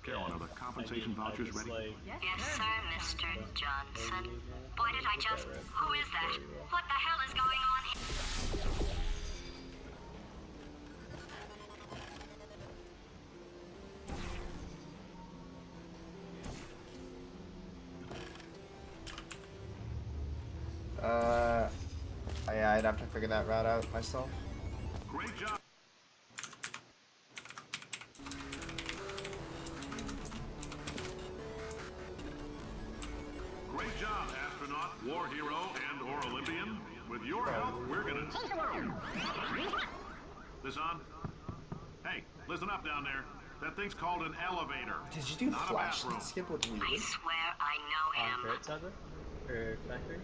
Carolyn, are the compensation vouchers ready? Like, Yes, sir, Mr. Johnson. Boy, did I just... Who is that? What the hell is going on here? Yeah, I'd have to figure that route out myself. Great job. Great job, astronaut, war hero, and/or Olympian. With your help, we're gonna... This on? Hey, listen up down there. That thing's called an elevator. Did you do not a flash? bathroom. Skip with I weird. swear I know him. Turret Cyber? Or Factory?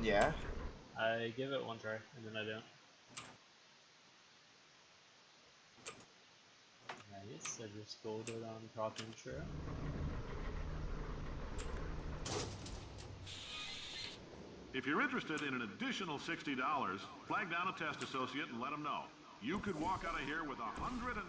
Yeah. I give it one try, and then I don't. Nice, I just golded on prop intro. If you're interested in an additional $60, flag down a test associate and let them know. You could walk out of here with 120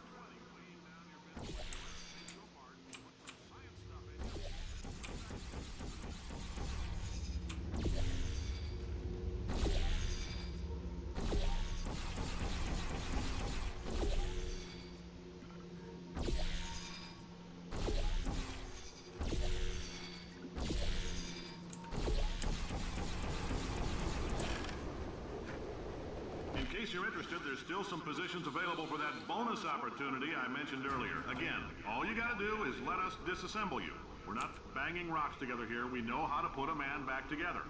In case you're interested, there's still some positions available for that bonus opportunity I mentioned earlier. Again, all you gotta do is let us disassemble you. We're not banging rocks together here. We know how to put a man back together.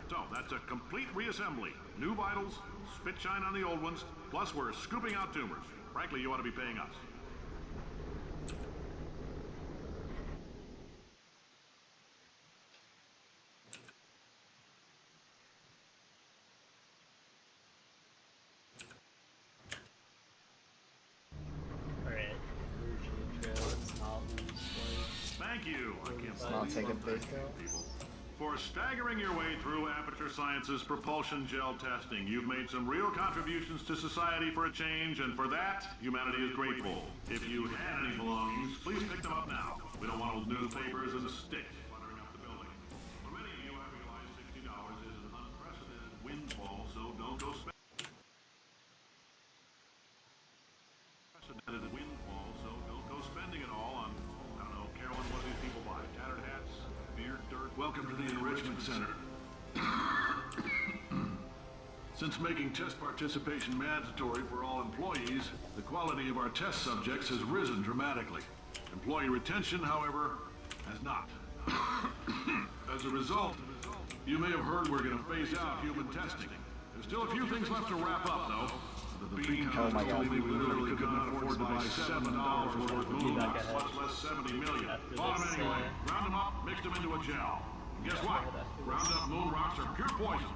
So, that's a complete reassembly. New vitals, spit shine on the old ones, plus we're scooping out tumors. Frankly, you ought to be paying us. Alright, let's not lose Thank you. I can't I'll believe take a I'm big thanking go. people. For staggering your way through Aperture Science's propulsion gel testing, you've made some real contributions to society for a change, and for that, humanity is grateful. If you had any belongings, please pick them up now. We don't want old newspapers and sticks cluttering up the building. For many of you, I realize $60 is an unprecedented windfall, so don't go spending. Unprecedented windfall, so don't go spending it all on, I don't know, Carolyn, what do these people buy? Tattered hats? Beer, dirt? Welcome to the Enrichment Center. Since making test participation mandatory for all employees, the quality of our test subjects has risen dramatically. Employee retention, however, has not. As a result, you may have heard we're going to phase out human testing. There's still a few things left to wrap up, though. The bean counters told me we literally could not afford to buy $7 worth of moon rocks, much less 70 million. Bought them anyway, ground them up, mixed them into a gel. And guess what? Ground up moon rocks are pure poison.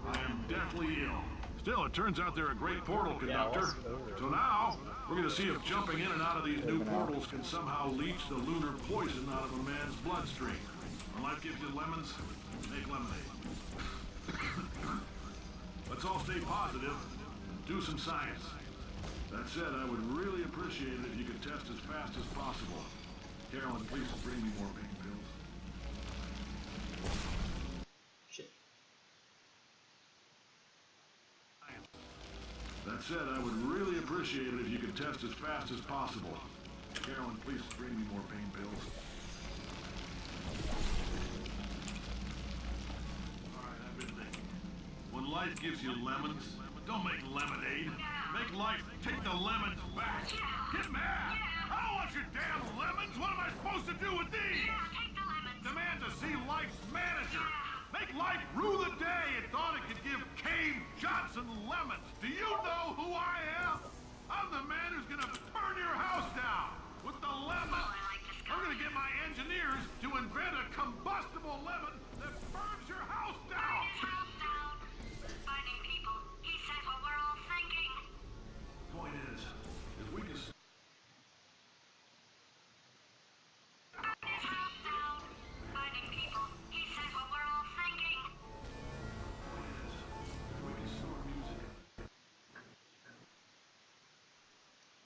I am deathly ill. Still, it turns out they're a great portal conductor. So now, we're going to see if jumping in and out of these new portals can somehow leach the lunar poison out of a man's bloodstream. When life gives you lemons, make lemonade. Let's all stay positive and do some science. That said, I would really appreciate it if you could test as fast as possible. Carolyn, please bring me more pain pills. Shit. That said, I would really appreciate it if you could test as fast as possible. Carolyn, please bring me more pain pills. Alright, I've been thinking. When life gives you lemons, don't make lemonade. Make life take the lemons back. Get mad! I don't want your damn lemons! What am I supposed to do with these? Demand to see life's manager. Make life rue the day it thought it could give Cave Johnson lemons. Do you know who I am? I'm the the man who's gonna burn your house down with the lemon. I'm gonna get my engineers to invent a combustible lemon that burns your house down. Finding people. He says what we're all thinking. Point is, if we can His house down. Finding people. He says what we're all thinking.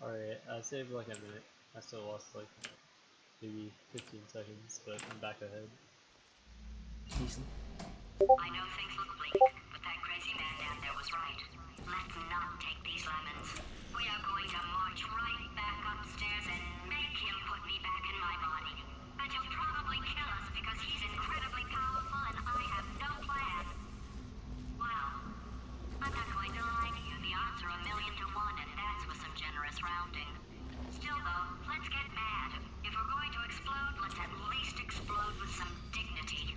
Alright, I saved like a minute. I still lost like maybe 15 seconds, but I'm back ahead. Decent. I know things look bleak, but that crazy man down there was right. Let's not take these lemons. We are going to march right back upstairs and make him put me back in my body. And he'll probably kill us because he's incredibly powerful and I have no plan. Well, I'm not going to lie to you. The odds are 1,000,000 to 1, and that's with some generous rounding. Still though, let's get mad. If we're going to explode, let's at least explode with some dignity.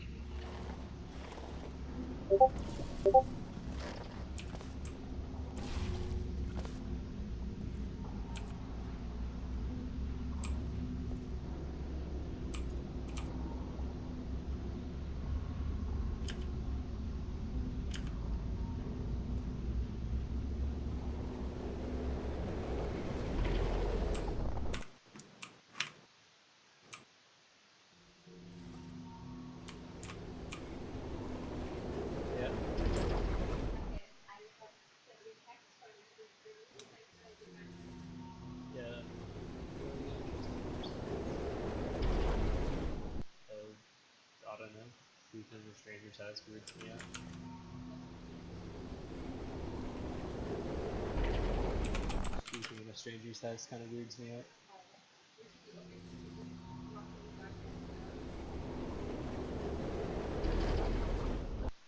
Yeah. Yeah. I don't know. Sleeping in the stranger's house weirds me out. Sleeping in a stranger's house kind of weirds me out.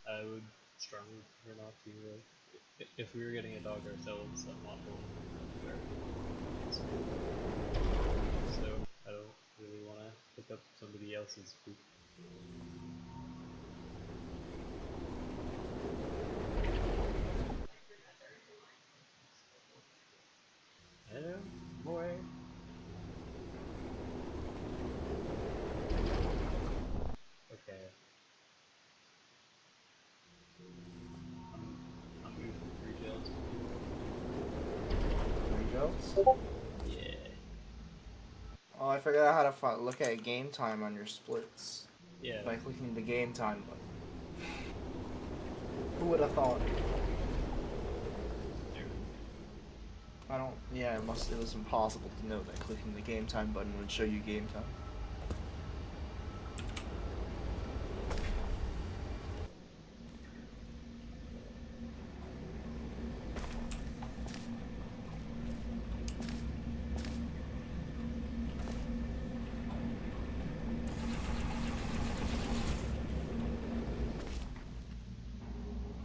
I would strongly prefer not to. If we were getting a dog ourselves, I'm not going anywhere. So I don't really want to pick up somebody else's poop. Hello, boy. Okay. I'm moving for 3 jails. There you go. Yeah. Oh, I forgot how to look at game time on your splits Yeah. by clicking the game time button. Who would have thought? I don't. Yeah, it was impossible to know that clicking the game time button would show you game time.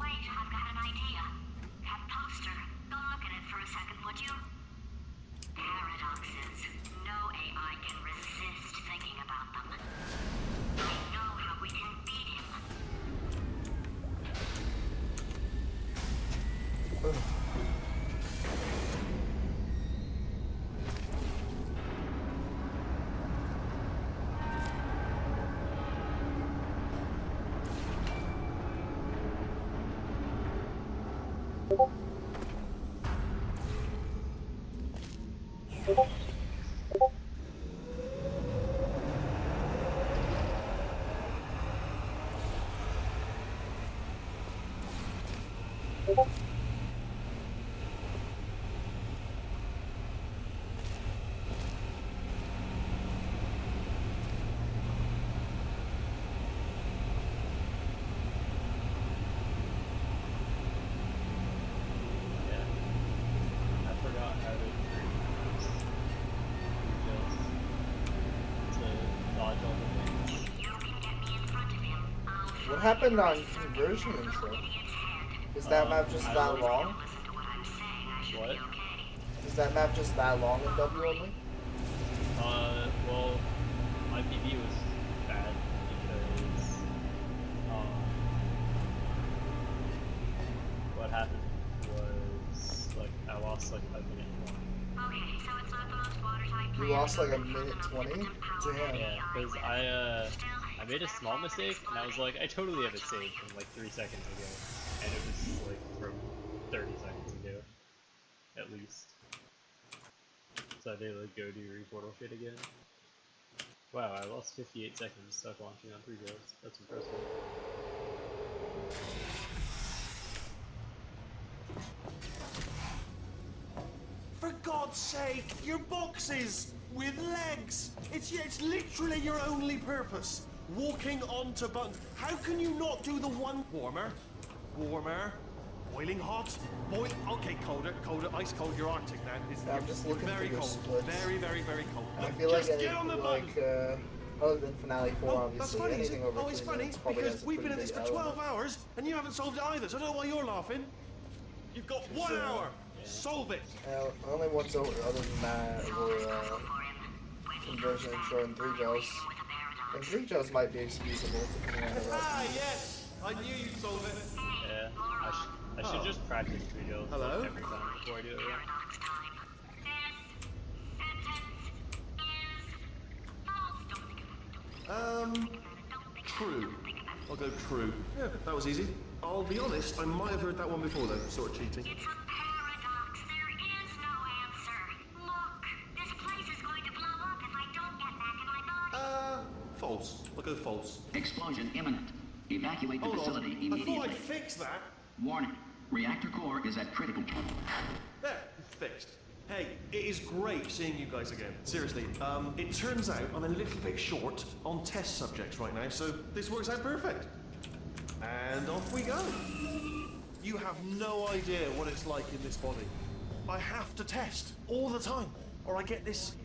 Wait, I've got an idea. That poster. Go look at it for a second, would you? Paradoxes. No AI can resist thinking about them. I know how we can beat him. Yeah. I forgot how to to dodge all the things. You can get me in front of him. I'll What happened on Conversion Intro? Is that map just I that don't- long? listen to what I'm saying. I should What? be okay. Is that map just that long in W only? Well, my PB was bad because, what happened was, like, I lost, like, 5 minutes. lost like a minute 20? Damn. Yeah, because I made a small mistake, and I was like, I totally have it saved from like 3 seconds ago, and it was like from 30 seconds ago, at least. So I did like go do reportal shit again. Wow, I lost 58 seconds stuck launching on 3 drills. That's impressive. For God's sake, your boxes with legs. It's literally your only purpose. Walking onto buttons. How can you not do the one warmer, boiling hot, okay, colder, ice cold. You're Arctic now. I'm just looking very for your cold, splits. very, very, very cold. I Look, feel like just get on the button. other than Finale 4, Oh, that's obviously, funny, is it? anything over Oh, it's 3 funny minutes probably because has a we've been pretty at this big for 12 element. hours and you haven't solved it either, so I don't know why you're laughing. You've got 1 hour. Solve it. Only one's over, other than that were conversion and short and 3 gels. And 3 gels might be excusable depending on the route. Ah, yes. I knew you'd solve it. Yeah, I should just practice 3 drills Hello? every time before I do it. Yeah. True. I'll go true. Yeah, that was easy. I'll be honest, I might have heard that one before though, sort of cheating. It's a paradox. There is no answer. Look, this place is going to blow up if I don't get back in my body. False. I'll go false. Explosion imminent. Evacuate the Hold facility on. I immediately. thought I'd fix that. Warning. Reactor core is at critical. There, fixed. Hey, it is great seeing you guys again. Seriously, it turns out I'm a little bit short on test subjects right now, so this works out perfect. And off we go. You have no idea what it's like in this body. I have to test all the time, or I get this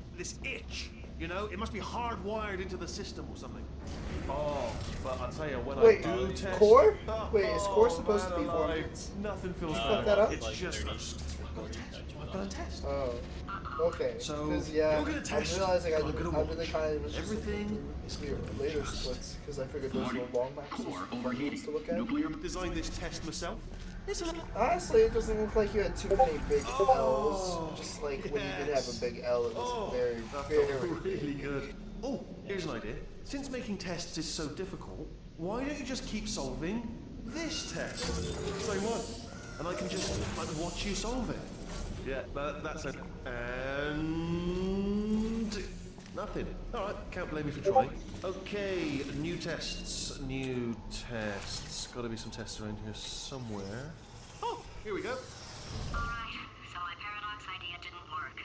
itch. You know, it must be hardwired into the system or something. Oh, but I'll tell you, when Wait, I do test... core? Wait, is core supposed to be man 4 alive, minutes? Nothing feels fuck better. that up? It's Like just... 30, I've got a test. Oh. Okay. So, Because, yeah, you're gonna test, I'm realizing I I'm gonna really watch. kind of was just Everything looking through later splits, because I figured those were long maxes Core to overheating. look at. Nuclear. Designed this test myself. It's a little... Honestly, it doesn't look like you had too many big L's. Just like when you did have a big L, it was very, that very felt really good. Oh, here's an idea. Since making tests is so difficult, why don't you just keep solving this test? Same one. And I can just watch you solve it. Yeah, that's it. And... nothing. Alright, can't blame me for trying. Okay, new tests. Gotta be some tests around here somewhere. Oh, here we go. Alright, so my paradox idea didn't work.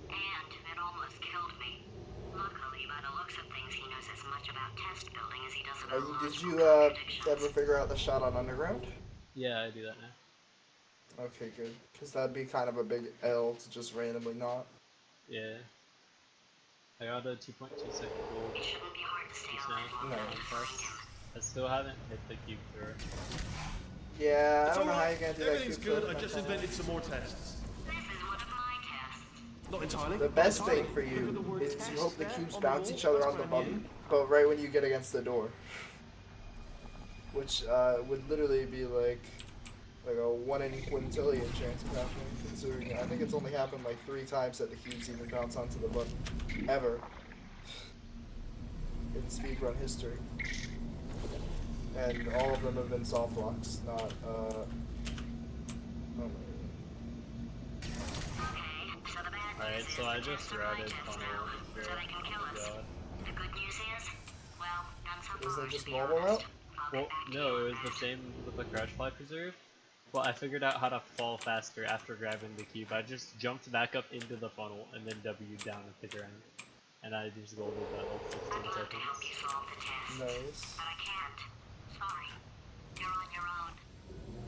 And it almost killed me. Luckily, by the looks of things, he knows as much about test building as he does about Did you logical predictions. ever figure out the shot on Underground? Yeah, I do that now. Okay, good. Because that'd be kind of a big L to just randomly not. Yeah. I got a 2.2 second goal It shouldn't be hard to stay just alive now. long No. enough to find him. I still haven't hit the cube thrower. Yeah, I It's don't know how alright. you're gonna do that. Everything's cube good. flip I just like that. invented some more tests. This is one of my tests. Not entirely. The not best entirely. thing for Look at the you word is test you hope the there cubes on bounce wall. each other That's on the brand new. button, but right when you get against the door. Which would literally be like a 1 in quintillion chance of happening, considering I think it's only happened like 3 times that the cubes even bounce onto the button. Ever. In speedrun history. And all of them have been soft locks, not oh my God. Okay, so the bad Alright, news so is I the just tests are my routed test funnel now, here. so they can kill Oh us. god. The good news is, well, none so far. Isn't it to just be normal honest. route? I'll Well, get back to no, you it on was the that. same with the crash fly preserve. Well, I figured out how to fall faster after grabbing the cube. I just jumped back up into the funnel and then W'd down at the ground. And I just golded that like 15 I'd love to help you seconds. solve the test, Nice. but I can't. Sorry. You're on your own.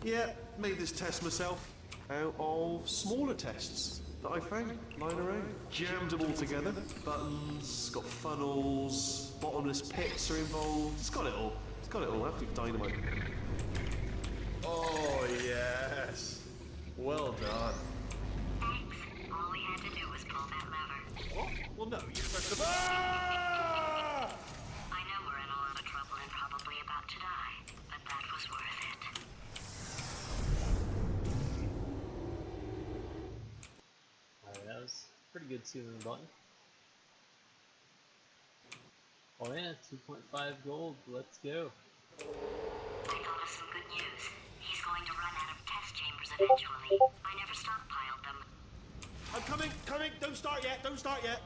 Yeah, made this test myself out of smaller tests that I found lying around. Jammed them all together. Buttons, got funnels, bottomless pits are involved. It's got it all. It's got it all. Absolute dynamite. Oh yes. Well done. Thanks. All we had to do was pull that lever. What? Well no, you pressed the ah! I know we're in a lot of trouble and probably about to die, but that was worth it. Alright, that was pretty good sealing the button. Oh yeah, 2.5 gold. Let's go. I thought of some good news. He's going to run out of test chambers eventually. I never stockpiled them. I'm coming! Don't start yet!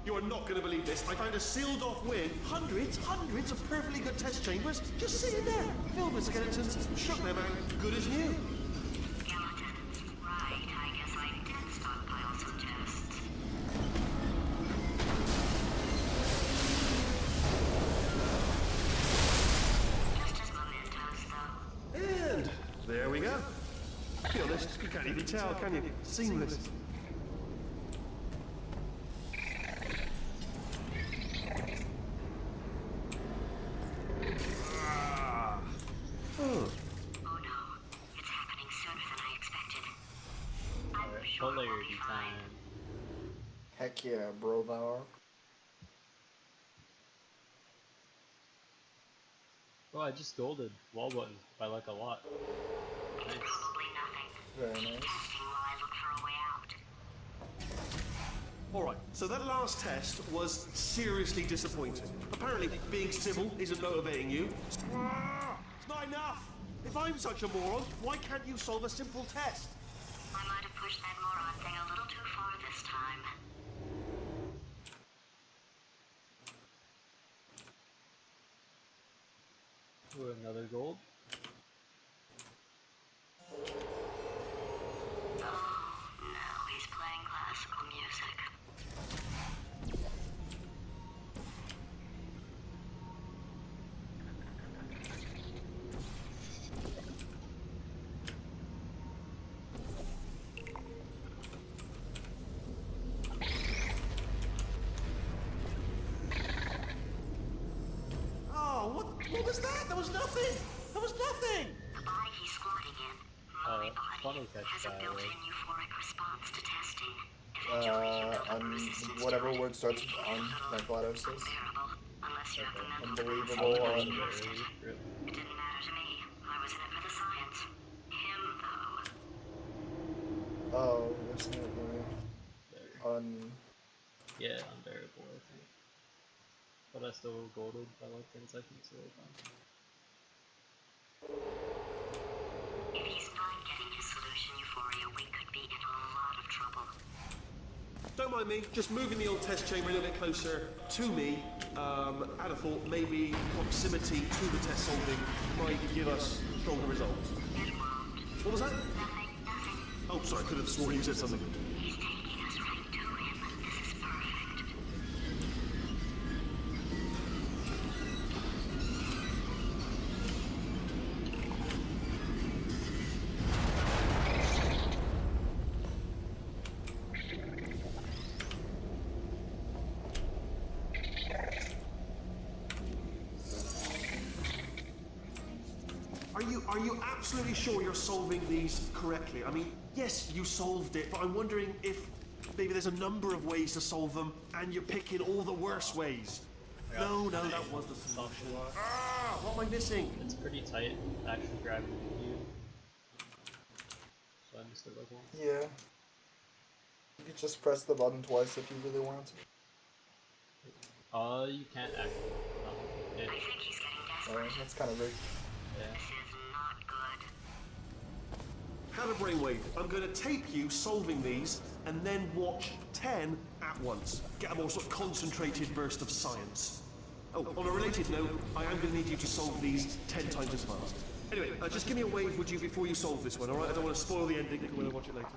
You are not going to believe this. I found a sealed off wing. Hundreds of perfectly good test chambers just sitting there. Filled with skeletons, shook them out, good as new. Skeletons. Right, I guess I did stockpile some tests. Just as mementos, though. And there we go. To be honest, you can't even tell, can you? Seamless. Oh no, it's happening sooner than I expected. I'm sure we'll Polarity be fine. time. Heck yeah, bro, thou are. Oh, I just golded wall button by like a lot. It's Nice. probably nothing. Very Keep nice. testing while I look for a way out. Alright, so that last test was seriously disappointing. Apparently, being civil isn't motivating you. It's not enough! If I'm such a moron, why can't you solve a simple test? I might have pushed that moron thing a little too far this time. Ooh, another gold. Oh, now he's playing classical music. Oh, what was that? There was nothing! There was nothing! The body he's squatting in, my funny body, catch, has a by the built-in way. euphoric response to testing. Eventually, you build up a resistance to Whatever it, word starts with making it on, a little like GLaDOS says. unbearable, unless you have the mental Unbelievable, capacity to push past it. Rip. It didn't matter to me. I was in it for the science. Him, though. Oh, that's not right. There. Yeah, unbearable, I think. But I still golded by like 10 seconds, so we're fine. If he's not getting his solution euphoria, we could be in a lot of trouble. Don't mind me, just moving the old test chamber a little bit closer to me. I'd have thought maybe proximity to the test solving might give us stronger results. It won't. What was that? Nothing. Oh, sorry, I could have sworn you said something. He's taking us right to him. This is perfect. Are you absolutely sure you're solving these correctly? I mean, yes, you solved it, but I'm wondering if maybe there's a number of ways to solve them, and you're picking all the worst ways. No, that was the solution. Ah, what am I missing? It's pretty tight, actually grabbing you. So I missed it like once. Yeah. You could just press the button twice if you really want to. You can't actually. No. I think he's getting desperate. That's kind of rigged. Yeah. This is not good. Have a brainwave. I'm going to tape you solving these, and then watch 10 at once. Get a more sort of concentrated burst of science. Oh, on a related note, I am going to need you to solve these 10 times as fast. Anyway, just give me a wave, would you, before you solve this one, alright? I don't want to spoil the ending when I watch it later.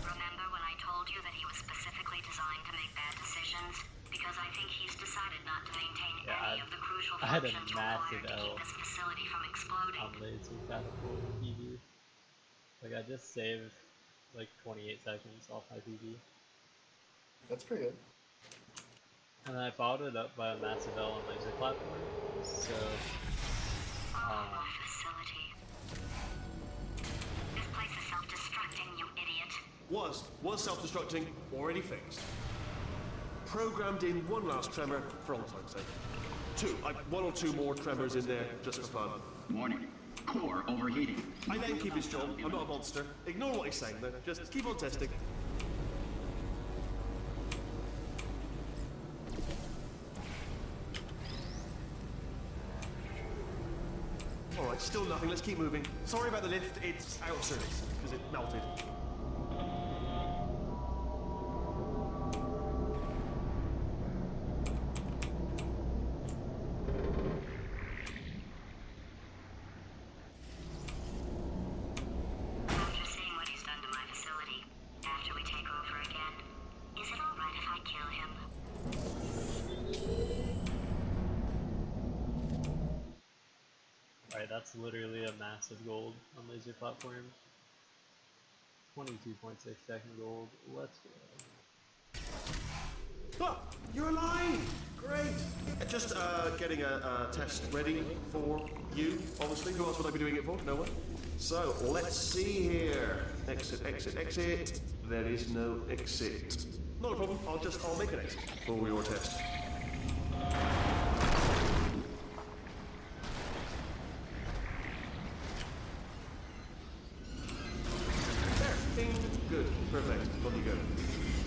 Remember when I told you that he was specifically designed to make bad decisions? Because I think he's decided not to maintain Yeah, any of the crucial I had a functions massive required to L keep this facility from exploding. on the 2 catapult PV. Like I just saved like 28 seconds off my PV. That's pretty good. And I followed it up by a massive L on laser platform. So Oh, my facility. Was self-destructing, already fixed. Programmed in one last tremor for old time's sake. One or two more tremors in there just for fun. Warning. Core overheating. I then keep his job. I'm not a monster. Ignore what he's saying though. Just keep on testing. Alright, still nothing. Let's keep moving. Sorry about the lift. It's out of service because it melted. After seeing what he's done to my facility, after we take over again, is it alright if I kill him? Alright, that's literally a massive gold on laser platform. 22.6 second gold. Let's go. Ah, you're alive! Great! Just getting a test ready for you, obviously. Who else would I be doing it for? No one? So, let's see here. Exit, exit, exit. There is no exit. Not a problem. I'll make an exit for your test. There. Ding. Good. Perfect. On you go.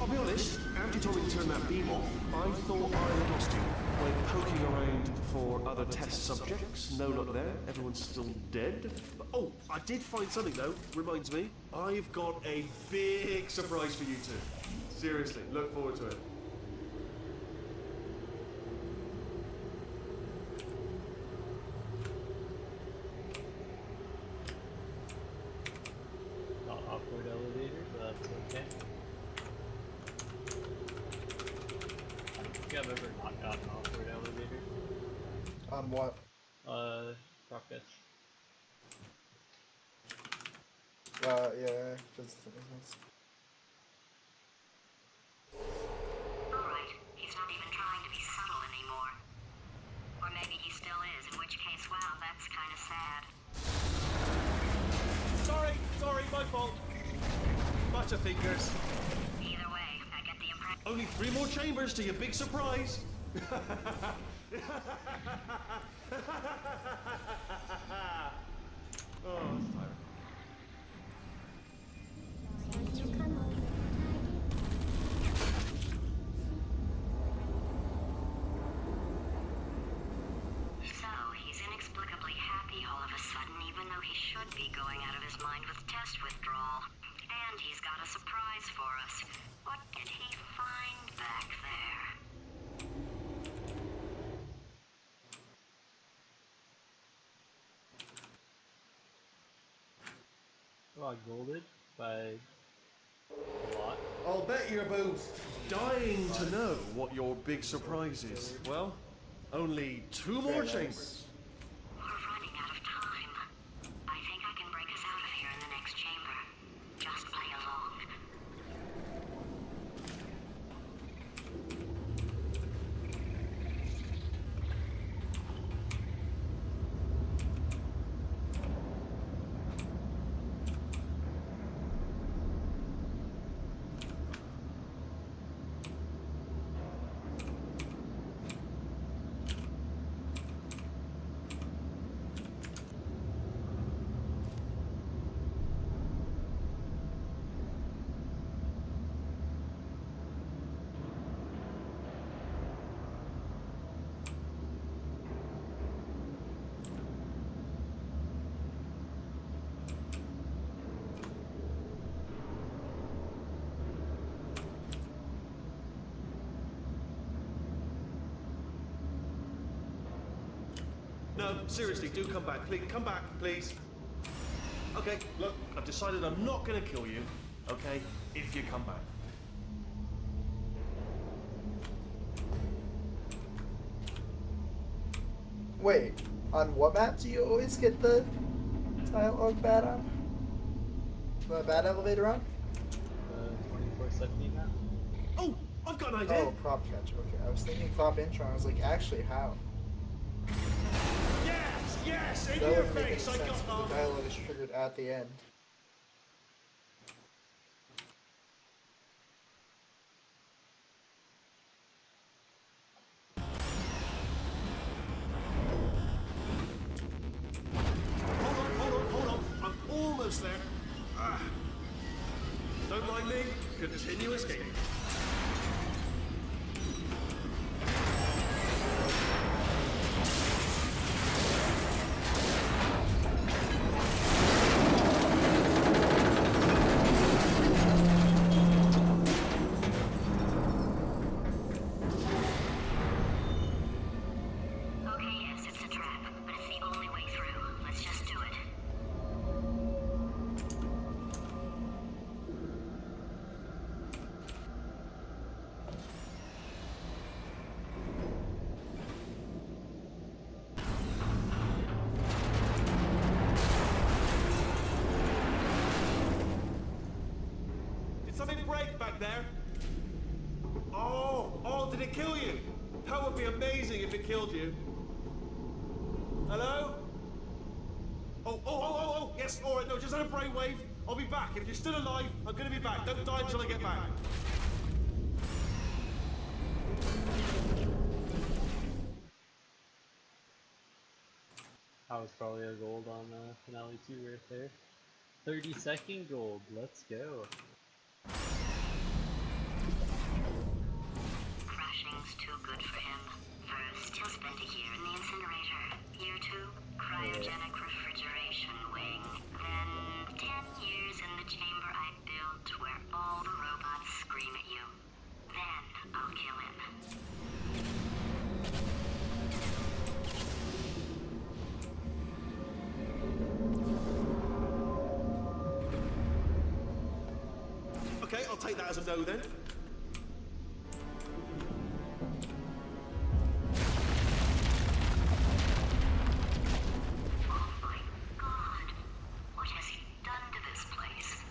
I'll be honest, after you told me to turn that beam off, I thought I had lost you. Went poking around for other test subjects. No luck there. Everyone's still dead. But, oh, I did find something though. Reminds me. I've got a big surprise for you two. Seriously, look forward to it. Not awkward elevator, but that's okay. I don't think I've ever not gotten an awkward elevator. On what? Rock Fetch. Yeah, just Alright, he's not even trying to be subtle anymore. Or maybe he still is, in which case, wow, that's kind of sad. Sorry, my fault. Butterfingers. Either way, I get the impression. Only 3 more chambers to your big surprise. Oh, that's tiring. So, he's inexplicably happy all of a sudden, even though he should be going out of his mind with test withdrawal. And he's got a surprise for us. What did he find back there? Oh, I golded by a lot. I'll bet you're both dying to know what your big surprise is. Well, only 2 more Very chambers. nice. We're running out of time. I think I can break us out of here in the next chamber. Just play along. No, seriously, do come back. Please, come back, please. Okay, look, I've decided I'm not going to kill you, okay, if you come back. Wait, on what map do you always get the dialogue bat on? The bat elevator on? 2470 map. Oh, I've got an idea. Oh, prop catch. Okay, I was thinking prop intro. I was like, actually, how? Yes, in That your would make face, I sense got if the dialogue is triggered at the end. Don't mind me. Continue escaping. Okay, yes, it's a trap, but it's the only way through. Let's just do it. Did something break back there? Oh, did it kill you? That would be amazing if it killed you. Hello? Oh, yes, all right, no, just had a brainwave. I'll be back. If you're still alive, I'm gonna be back. Don't die until I get back. I was probably a gold on finale 2 right there. 30-second gold, let's go. Crashing's too good for him. First, he'll spend a year in the incinerator. Year 2, cryogenic refrigeration wing. Then 10 years in the chamber I built where all the robots scream at you. Then I'll kill him. Okay, I'll take that as a no then. Oh my god! What has he done to this place?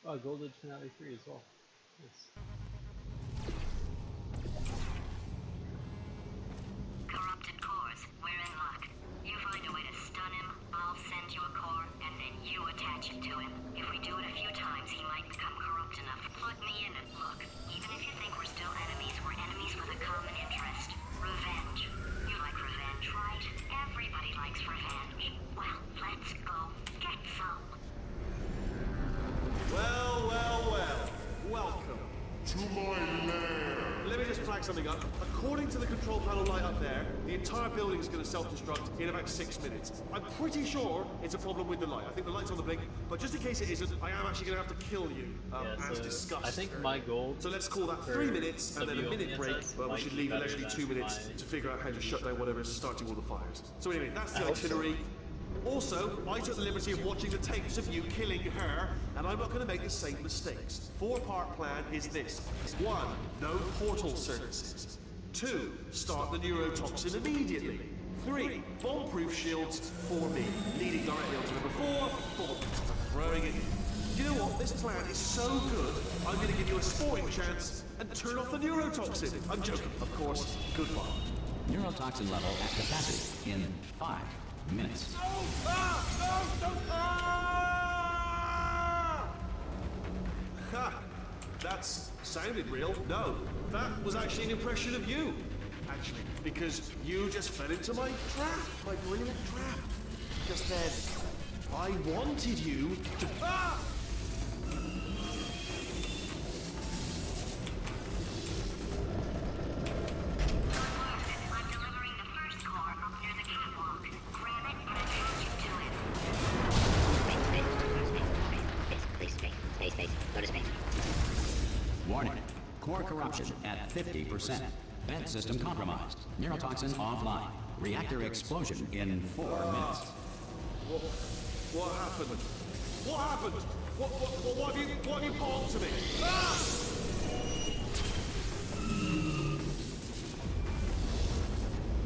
Oh, gold in finale 3 as well. Nice. Corrupted cores, we're in luck. You find a way to stun him, I'll send you a core, and then you attach it to him. If we do it a few times, he might become corrupt enough. Plug me in and look. Even if you think we're still enemies, we're enemies with a common interest. Revenge. You like revenge, right? Everybody likes revenge. Well, let's go get some. Well. Welcome. To my lair. Let me just flag something up. According to the control panel light up there, the entire building is going to self-destruct in about 6 minutes. I'm pretty sure it's a problem with the light. I think the light's on the blink, but just in case it isn't, I am actually going to have to kill you, as discussed. I think my goal. So let's call that 3 minutes and then a minute break, but we should leave allegedly 2 minutes to figure out how to shut down whatever is starting all the fires. So anyway, that's the itinerary. Also, I took the liberty of watching the tapes of you killing her, and I'm not going to make the same mistakes. 4-part plan is this. 1. No portal services. 2. Start the neurotoxin immediately. 3. Bomb-proof shields for me. Leading directly on to number 4. Bombs. Throwing it in. You know what? This plan is so good, I'm going to give you a sporting chance and turn off the neurotoxin. I'm joking, of course. Goodbye. Neurotoxin level at capacity in 5 minutes. Ha! That's sounded real. No, that was actually an impression of you. Actually, because you just fell into my trap, my brilliant trap. Just then, I wanted you to. Ah! I'm delivering the first core up near the catwalk. Grab it and attach it to it. Space. Go to space. Warning. Core corruption at 50%. Vent system compromised. Neurotoxin offline. Reactor explosion in 4 minutes. What happened? What happened? What have you pulled to me? Ah!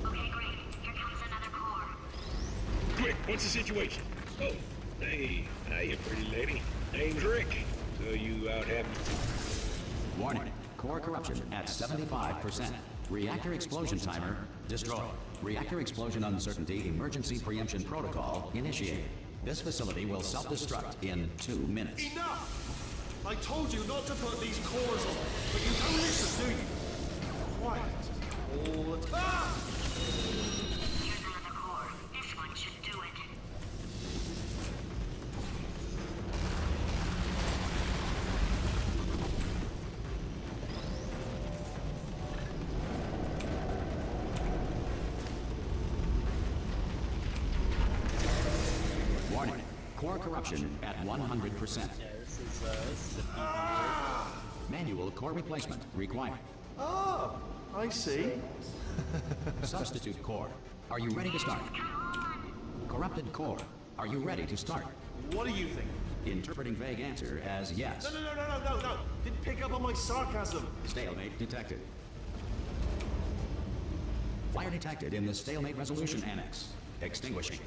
Okay, great. Here comes another core. Quick, what's the situation? Oh, hey, hiya, pretty lady. Name's Rick. So you out having... Warning. core corruption at 75%. Reactor explosion timer destroyed. Reactor explosion uncertainty emergency preemption protocol initiated. This facility will self-destruct in 2 minutes. Enough! I told you not to put these cores on, but you don't listen, do you? Quiet. All the time. Here's another core. This one should do it. Warning. Core corruption at 100%. Yeah, this is a Manual core replacement required. Ah, I see. Substitute core. Are you ready to start? Corrupted core. Are you ready to start? What do you think? Interpreting vague answer as yes. No. Didn't pick up on my sarcasm. Stalemate detected. Fire detected in the stalemate resolution annex. Extinguishing.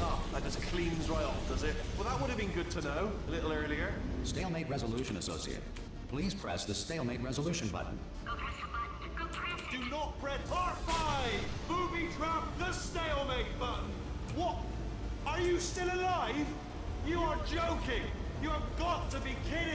Ah, that just cleans right off, does it? Well, that would have been good to know a little earlier. Stalemate resolution associate. Please press the stalemate resolution button. Go press the button. Go press it. Do not press Part 5! Booby trap the stalemate button! What? Are you still alive? You are joking! You have got to be kidding!